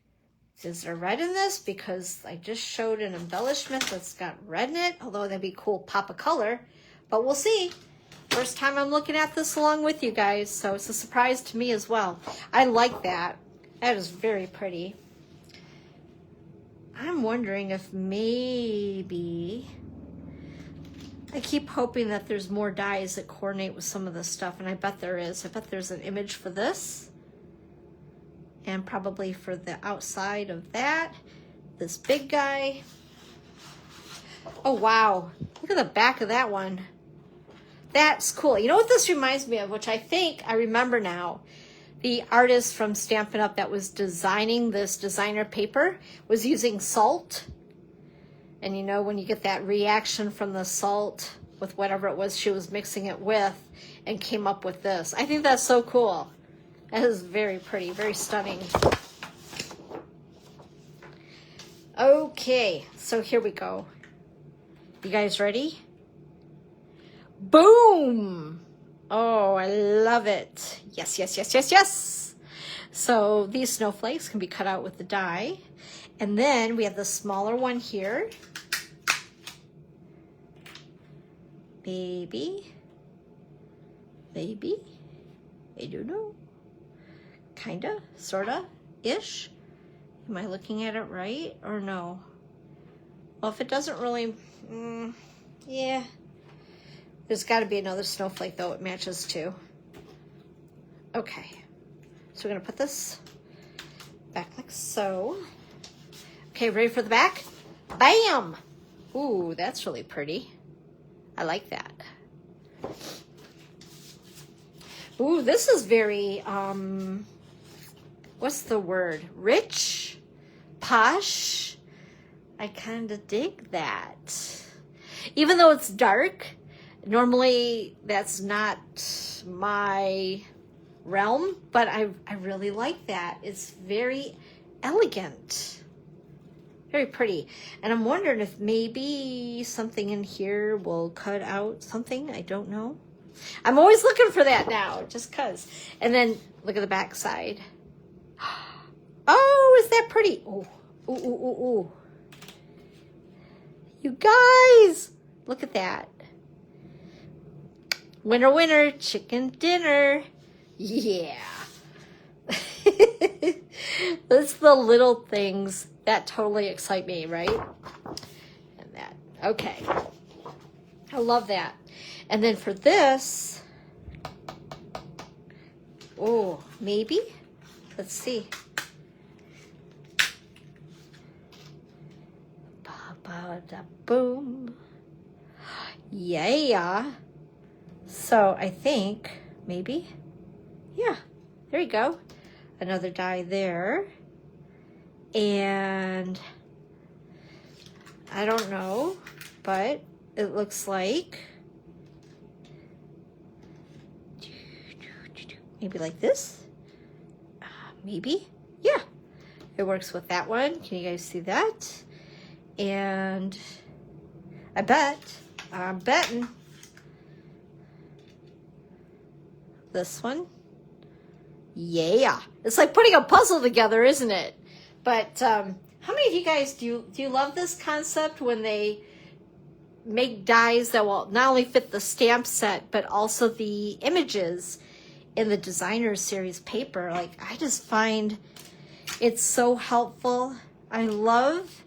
is there red in this? Because I just showed an embellishment that's got red in it, although that'd be a cool pop of color. But we'll see. First time I'm looking at this along with you guys, so it's a surprise to me as well. I like that. That is very pretty. I'm wondering if maybe, I keep hoping that there's more dies that coordinate with some of this stuff, and I bet there is. I bet there's an image for this, and probably for the outside of that, this big guy. Oh, wow. Look at the back of that one. That's cool. You know what this reminds me of, which I think I remember now? The artist from Stampin' Up! That was designing this designer paper was using salt. And you know, when you get that reaction from the salt with whatever it was she was mixing it with and came up with this. I think that's so cool. That is very pretty, very stunning. Okay, so here we go. You guys ready? Boom! Oh, I love it. Yes, yes, yes, yes, yes. So these snowflakes can be cut out with the die. And then we have the smaller one here. Maybe. I don't know. Kinda, sorta, ish. Am I looking at it right or no? Well, if it doesn't really, yeah. There's got to be another snowflake, though, it matches to. Okay. So we're going to put this back like so. Okay, ready for the back? Bam! Ooh, that's really pretty. I like that. Ooh, this is very, what's the word? Rich? Posh? I kind of dig that. Even though it's dark, normally that's not my realm, but I really like that. It's very elegant. Very pretty. And I'm wondering if maybe something in here will cut out something. I don't know. I'm always looking for that now, just because. And then look at the back side. Oh, is that pretty? Oh, ooh, ooh, ooh, ooh. You guys, look at that. Winner, winner, chicken dinner. Yeah. It's the little things that totally excite me, right? And that. Okay. I love that. And then for this, oh, maybe? Let's see. Ba-ba-da-boom. Yeah. So I think maybe, yeah, there you go. Another die there. And I don't know, but it looks like maybe like this. Maybe. Yeah. It works with that one. Can you guys see that? And I'm betting this one. Yeah. It's like putting a puzzle together, isn't it? But how many of you guys do you love this concept when they make dies that will not only fit the stamp set, but also the images in the designer series paper? Like, I just find it's so helpful. I love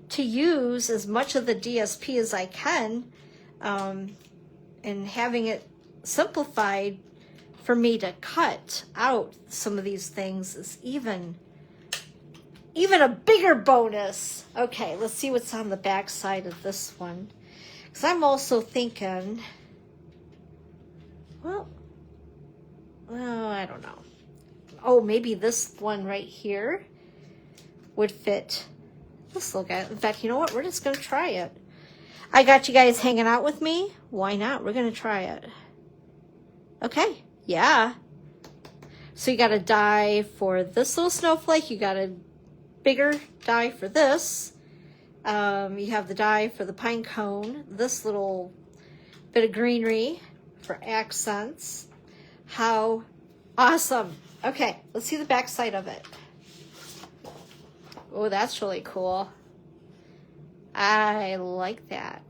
to use as much of the DSP as I can, and having it simplified for me to cut out some of these things is even a bigger bonus. Okay, let's see what's on the back side of this one. Because I'm also thinking, well, I don't know. Oh, maybe this one right here would fit this little guy. In fact, you know what? We're just going to try it. I got you guys hanging out with me. Why not? We're going to try it. Okay. Yeah. So you got a die for this little snowflake. You got a bigger die for this. You have the die for the pine cone. This little bit of greenery for accents. How awesome. Okay, let's see the back side of it. Oh, that's really cool. I like that.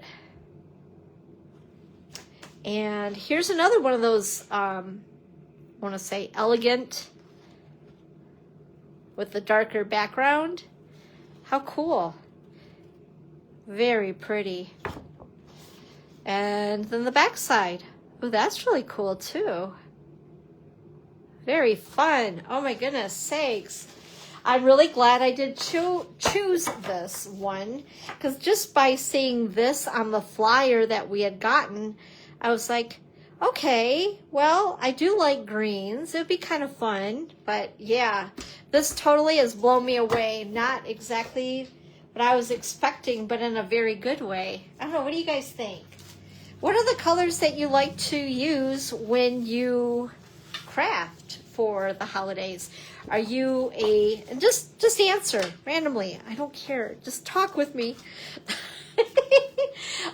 And here's another one of those, I want to say elegant with the darker background. How cool. Very pretty. And then the back side. Oh, that's really cool too. Very fun. Oh my goodness sakes. I'm really glad I did choose this one, because just by seeing this on the flyer that we had gotten, I was like, okay, well, I do like greens. It would be kind of fun. But yeah, this totally has blown me away. Not exactly what I was expecting, but in a very good way. I don't know. What do you guys think? What are the colors that you like to use when you craft for the holidays? Are you and just answer randomly. I don't care. Just talk with me.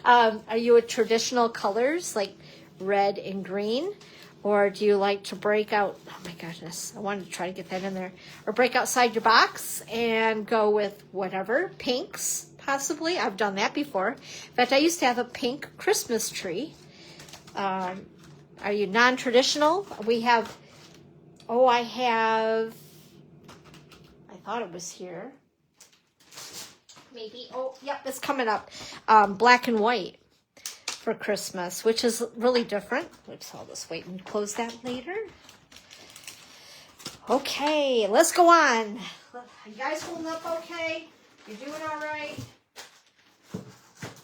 Are you a traditional colors like red and green? Or do you like to break out, oh my goodness, I wanted to try to get that in there, or break outside your box and go with whatever, pinks possibly? I've done that before. In fact, I used to have a pink Christmas tree. Are you non-traditional? We have, I thought it was here. Maybe, yep, it's coming up. Black and white for Christmas, which is really different. Oops, I'll just wait and close that later. Okay, let's go on. You guys holding up okay? You're doing all right?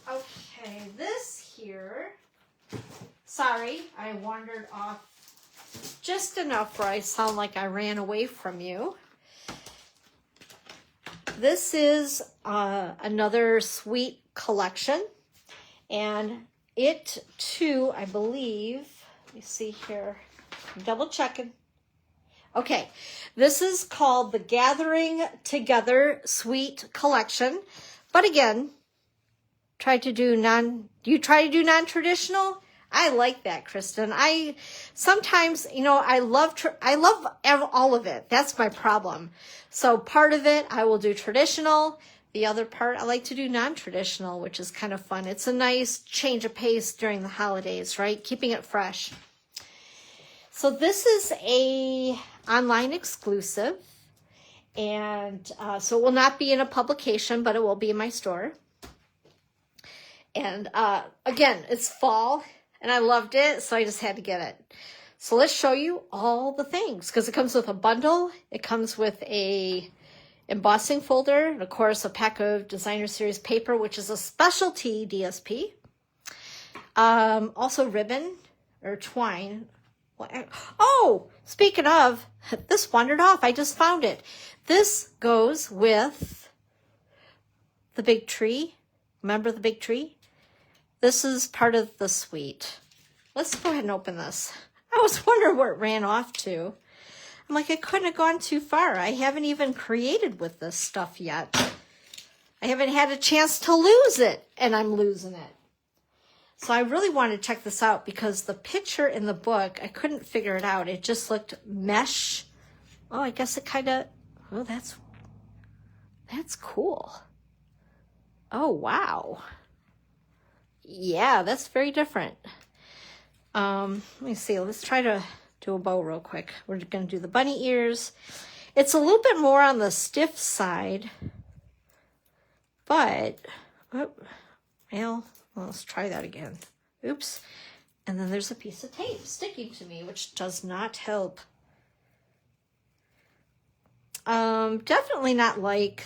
Okay, this here, sorry, I wandered off just enough where I sound like I ran away from you. This is another sweet collection, and it too, I believe, let me see here, I'm double checking. Okay, this is called the Gathering Together Sweet Collection, but again, you try to do non-traditional? I like that, Kristen. I sometimes, I love all of it. That's my problem. So part of it, I will do traditional. The other part, I like to do non-traditional, which is kind of fun. It's a nice change of pace during the holidays, right? Keeping it fresh. So this is a online exclusive, and so it will not be in a publication, but it will be in my store. And again, it's fall, and I loved it, so I just had to get it. So let's show you all the things, because it comes with a bundle. It comes with a embossing folder, and of course a pack of designer series paper, which is a specialty DSP. Also ribbon or twine. Oh, speaking of, this wandered off. I just found it. This goes with the big tree. Remember the big tree? This is part of the suite. Let's go ahead and open this. I was wondering where it ran off to. I'm like, I couldn't have gone too far. I haven't even created with this stuff yet. I haven't had a chance to lose it, and I'm losing it. So I really wanted to check this out because the picture in the book, I couldn't figure it out. It just looked mesh. Oh, I guess it kind of, oh, that's cool. Oh, wow. Yeah, that's very different. Let me see. Let's try to do a bow real quick. We're going to do the bunny ears. It's a little bit more on the stiff side, but, well, let's try that again. Oops. And then there's a piece of tape sticking to me, which does not help. Definitely not like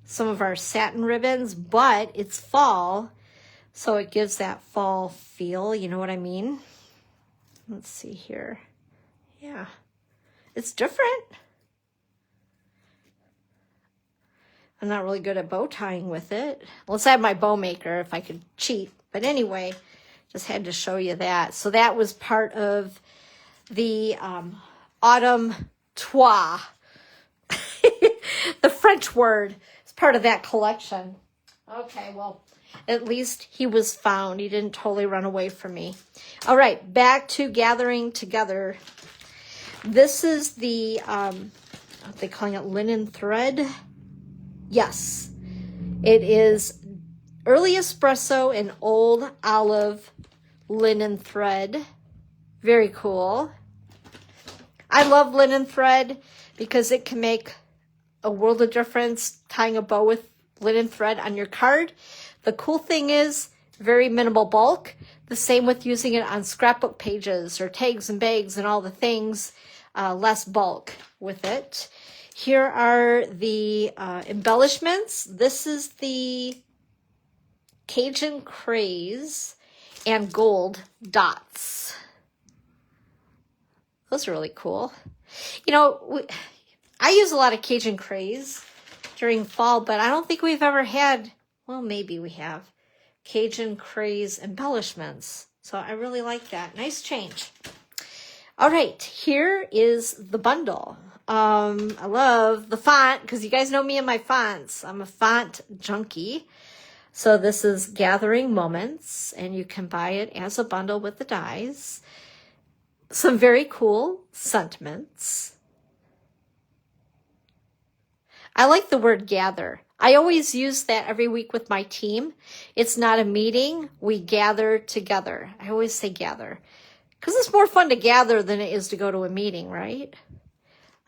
some of our satin ribbons, but it's fall, so it gives that fall feel, you know what I mean? Let's see here. Yeah, it's different. I'm not really good at bow tying with it. Let's have my bow maker if I could cheat. But anyway, just had to show you that. So that was part of the autumn toile. The French word is part of that collection. Okay, well, at least he was found. He didn't totally run away from me. All right, back to gathering together. This is the, what are they calling it, linen thread? Yes, it is early espresso and old olive linen thread. Very cool. I love linen thread because it can make a world of difference tying a bow with linen thread on your card. The cool thing is very minimal bulk. The same with using it on scrapbook pages or tags and bags and all the things, less bulk with it. Here are the embellishments. This is the Cajun Craze and gold dots. Those are really cool. You know, I use a lot of Cajun Craze during fall, but I don't think we've ever had, well, maybe we have, Cajun Craze embellishments. So I really like that. Nice change. All right, here is the bundle. I love the font because you guys know me and my fonts. I'm a font junkie. So this is Gathering Moments, and you can buy it as a bundle with the dies. Some very cool sentiments. I like the word gather. I always use that every week with my team. It's not a meeting. We gather together. I always say gather because it's more fun to gather than it is to go to a meeting, right?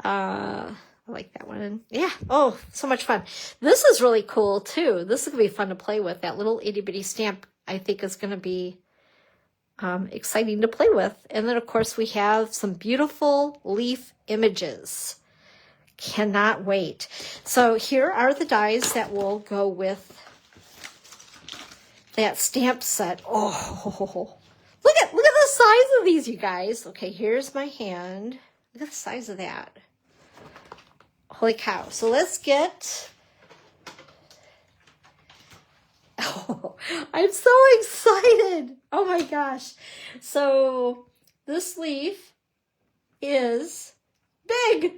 I like that one. Yeah. Oh, so much fun. This is really cool too. This is going to be fun to play with. That little itty bitty stamp I think is going to be exciting to play with. And then of course we have some beautiful leaf images. Cannot wait. So here are the dies that will go with that stamp set. Oh, look at the size of these, you guys. Okay, here's my hand. Look at the size of that. Holy cow. So let's get, oh, I'm so excited. Oh my gosh. So this leaf is big.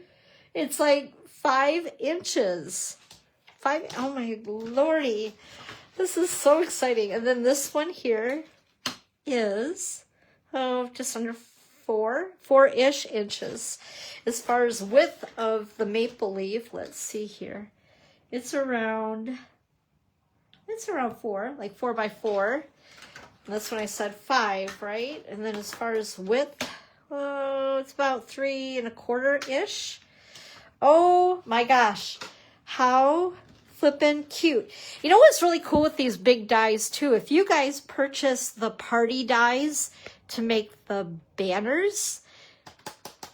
It's like 5 inches. Oh my lordy. This is so exciting. And then this one here is, just under 4-ish inches. As far as width of the maple leaf, let's see here. It's around 4, like 4 by 4. That's when I said 5, right? And then as far as width, Oh, it's about 3¼ ish. Oh my gosh. How flippin' cute. You know what's really cool with these big dies too? If you guys purchase the party dies to make the banners,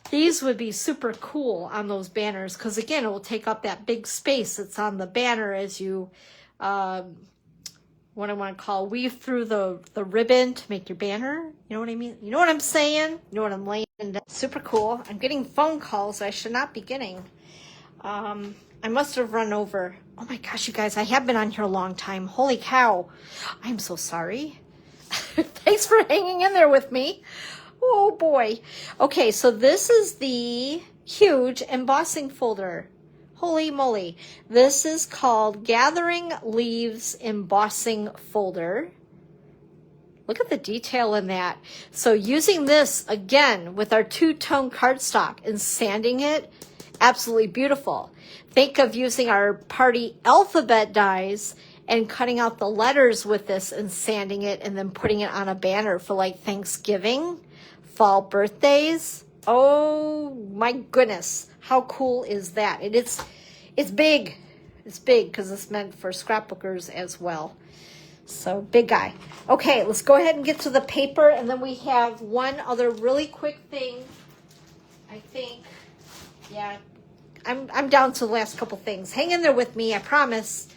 these would be super cool on those banners because, again, it will take up that big space that's on the banner as you, what I want to call, weave through the ribbon to make your banner. You know what I mean? You know what I'm saying? You know what I'm laying down? Super cool. I'm getting phone calls I should not be getting. I must have run over. Oh my gosh, you guys, I have been on here a long time. Holy cow. I'm so sorry. Thanks for hanging in there with me. Oh boy. Okay, so this is the huge embossing folder. Holy moly. This is called Gathering Leaves Embossing Folder. Look at the detail in that. So using this, again, with our two-tone cardstock and sanding it, absolutely beautiful. Think of using our party alphabet dies and cutting out the letters with this and sanding it and then putting it on a banner for like Thanksgiving, fall birthdays. Oh my goodness. How cool is that? And it's big. It's big because it's meant for scrapbookers as well. So big guy. Okay, let's go ahead and get to the paper. And then we have one other really quick thing. I think, yeah, I'm down to the last couple things. Hang in there with me, I promise.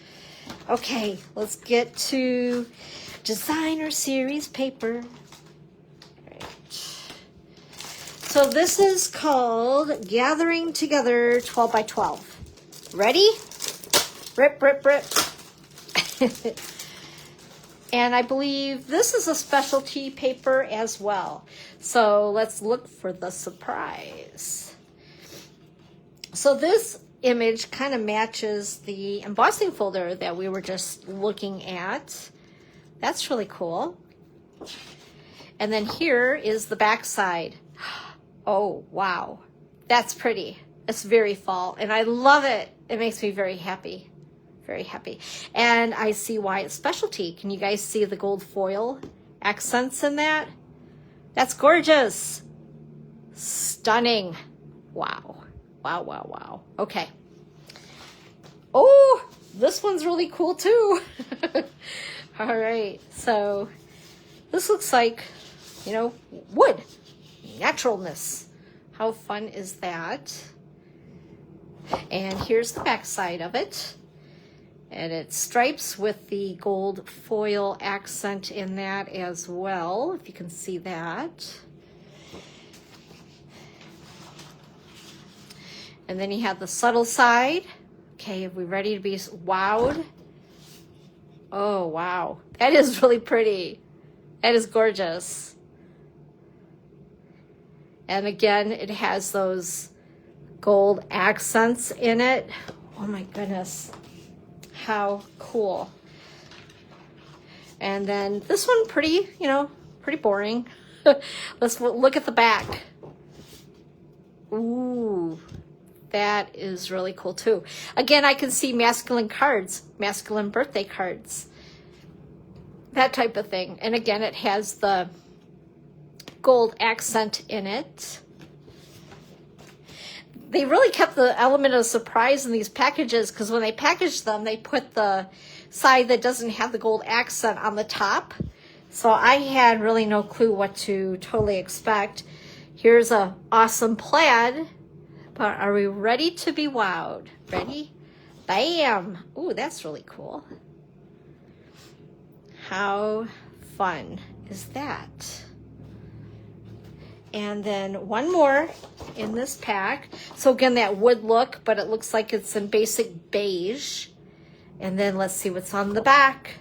Okay, let's get to designer series paper. So this is called Gathering Together 12 by 12. Ready? Rip, rip, rip. And I believe this is a specialty paper as well. So let's look for the surprise. So this image kind of matches the embossing folder that we were just looking at. That's really cool. And then here is the back side. Oh, wow. That's pretty. It's very fall, and I love it. It makes me very happy. Very happy. And I see why it's specialty. Can you guys see the gold foil accents in that? That's gorgeous. Stunning. Wow. Wow, wow, wow. Okay. Oh, this one's really cool too. All right. So this looks like, you know, wood. Naturalness. How fun is that? And here's the back side of it. And it stripes with the gold foil accent in that as well, if you can see that. And then you have the subtle side. Okay, are we ready to be wowed? Oh, wow. That is really pretty. That is gorgeous. And again, it has those gold accents in it. Oh my goodness. How cool. And then this one pretty, you know, pretty boring. Let's look at the back. Ooh, that is really cool too. Again, I can see masculine cards, masculine birthday cards, that type of thing. And again, it has the gold accent in it. They really kept the element of surprise in these packages because when they packaged them, they put the side that doesn't have the gold accent on the top. So I had really no clue what to totally expect. Here's a awesome plaid. But are we ready to be wowed? Ready? Bam! Ooh, that's really cool. How fun is that? And then one more in this pack. So again, that wood look, but it looks like it's in basic beige. And then let's see what's on the back.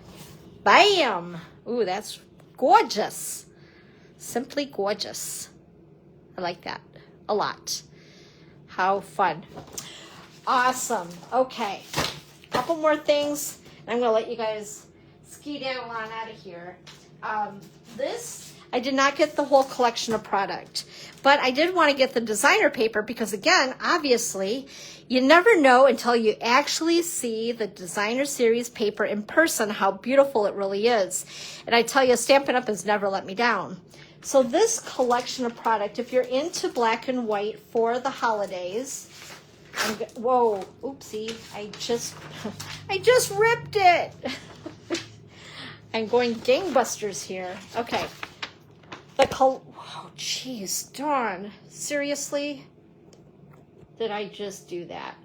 Bam! Ooh, that's gorgeous. Simply gorgeous. I like that a lot. How fun. Awesome. Okay. Couple more things. And I'm going to let you guys skedaddle on out of here. I did not get the whole collection of product, but I did want to get the designer paper because, again, obviously, you never know until you actually see the designer series paper in person how beautiful it really is. And I tell you, Stampin' Up! Has never let me down. So this collection of product, if you're into black and white for the holidays, whoa, oopsie, I just ripped it. I'm going gangbusters here. Okay. Oh, jeez, darn. Seriously? Did I just do that?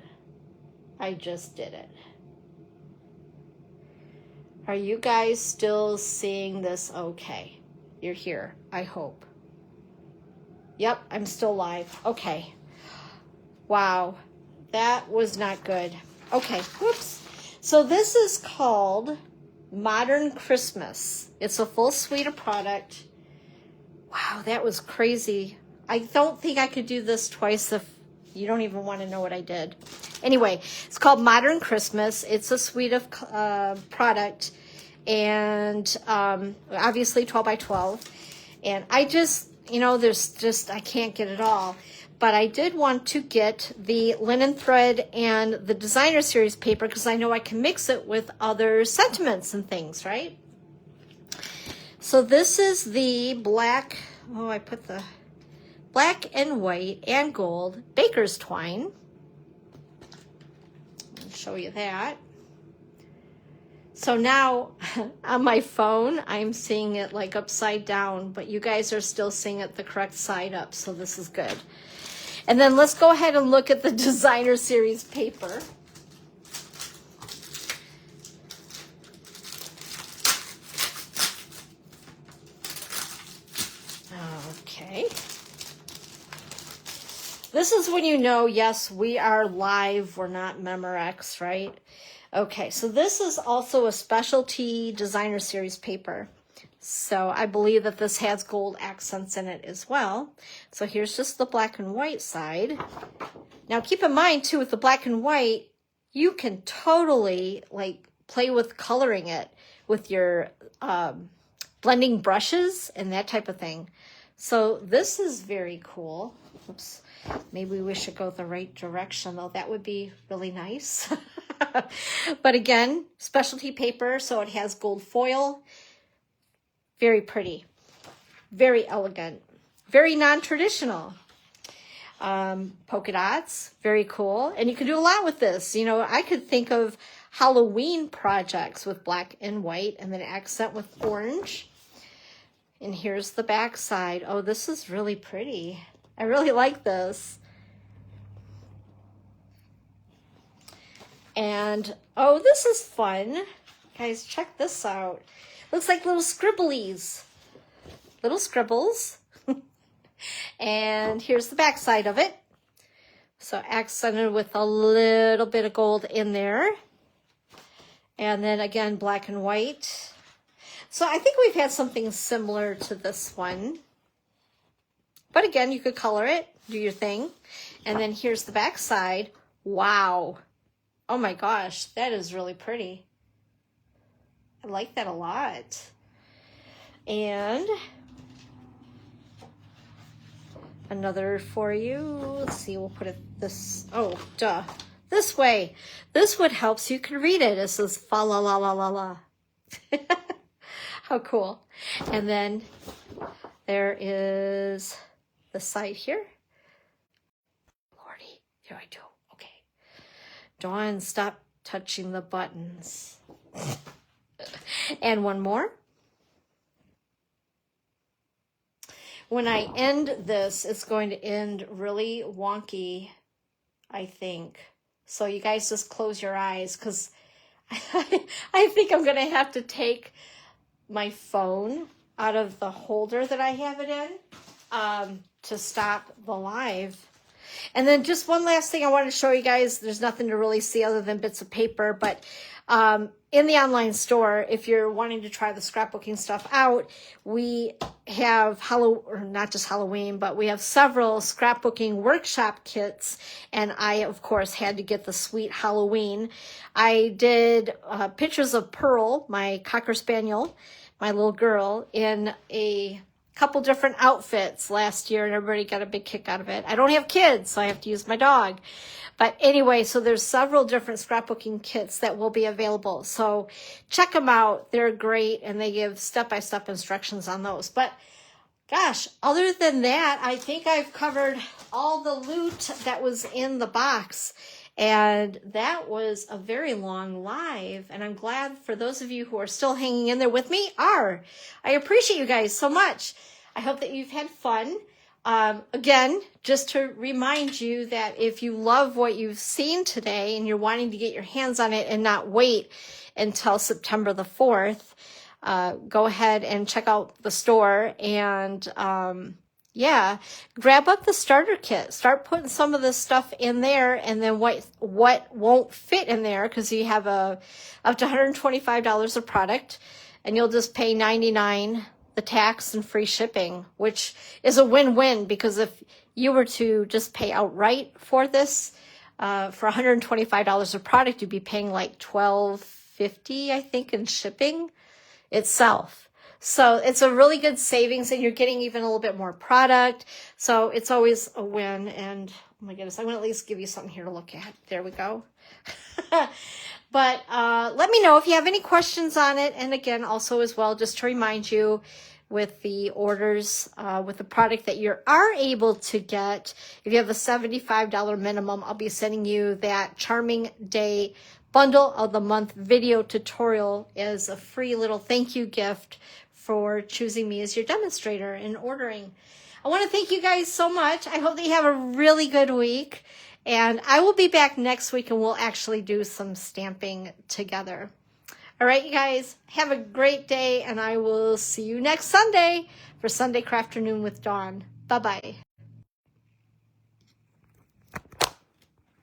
I just did it. Are you guys still seeing this okay? You're here, I hope. Yep, I'm still live. Okay. Wow, that was not good. Okay, whoops. So this is called Modern Christmas. It's a full suite of product. Wow, that was crazy. I don't think I could do this twice if you don't even want to know what I did. Anyway, it's called Modern Christmas. It's a suite of product, and obviously 12 by 12. And I just, I can't get it all. But I did want to get the linen thread and the designer series paper because I know I can mix it with other sentiments and things, right? So this is the black, I put the black and white and gold baker's twine. I'll show you that. So now on my phone, I'm seeing it like upside down, but you guys are still seeing it the correct side up, so this is good. And then let's go ahead and look at the designer series paper. Okay. This is when you know, yes, we are live, we're not Memorex, right? Okay, so this is also a specialty designer series paper. So I believe that this has gold accents in it as well. So here's just the black and white side. Now keep in mind too, with the black and white, you can totally like play with coloring it with your blending brushes and that type of thing. So this is very cool. Oops, maybe we should go the right direction though. That would be really nice. But again, specialty paper, so it has gold foil. Very pretty, very elegant, very non-traditional. Polka dots, very cool. And you can do a lot with this. You know, I could think of Halloween projects with black and white and then accent with orange. And here's the back side. Oh, this is really pretty. I really like this. And, oh, this is fun. Guys, check this out. Looks like little scribblies. Little scribbles. And here's the back side of it. So accented with a little bit of gold in there. And then again, black and white. So I think we've had something similar to this one. But again, you could color it, do your thing. And then here's the back side. Wow. Oh my gosh, that is really pretty. I like that a lot. And another for you. Let's see, we'll put it this, oh, duh. This way. This would help so you can read it. It says fa la la la la la. How cool. And then there is the side here. Lordy, here I do. Okay. Dawn, stop touching the buttons. And one more. When I end this, it's going to end really wonky, I think. So you guys just close your eyes because I think I'm going to have to take my phone out of the holder that I have it in to stop the live. And then just one last thing I want to show you guys. There's nothing to really see other than bits of paper, but in the online store, if you're wanting to try the scrapbooking stuff out, we have not just Halloween, but we have several scrapbooking workshop kits. And I, of course, had to get the Sweet Halloween. I did pictures of Pearl, my Cocker Spaniel, my little girl, in a couple different outfits last year, and everybody got a big kick out of it. I don't have kids, so I have to use my dog. But anyway, so there's several different scrapbooking kits that will be available. So check them out. They're great, and they give step-by-step instructions on those. But Gosh, other than that, I think I've covered all the loot that was in the box. And that was a very long live. And I'm glad for those of you who are still hanging in there with me I appreciate you guys so much. I hope that you've had fun. Again, just to remind you that if you love what you've seen today and you're wanting to get your hands on it and not wait until September the 4th, go ahead and check out the store and, yeah, grab up the starter kit. Start putting some of this stuff in there, and then what won't fit in there, because you have up to $125 of product, and you'll just pay $99, the tax and free shipping, which is a win-win, because if you were to just pay outright for this, for $125 of product, you'd be paying like $12.50, I think, in shipping itself. So it's a really good savings, and you're getting even a little bit more product. So it's always a win. And oh my goodness, I'm going to at least give you something here to look at. There we go. But let me know if you have any questions on it. And again, also as well, just to remind you, with the orders, with the product that you are able to get, if you have a $75 minimum, I'll be sending you that Charming Day Bundle of the Month video tutorial as a free little thank you gift for choosing me as your demonstrator and ordering. I want to thank you guys so much. I hope that you have a really good week. And I will be back next week, and we'll actually do some stamping together. All right, you guys, have a great day, and I will see you next Sunday for Sunday Crafternoon with Dawn. Bye-bye.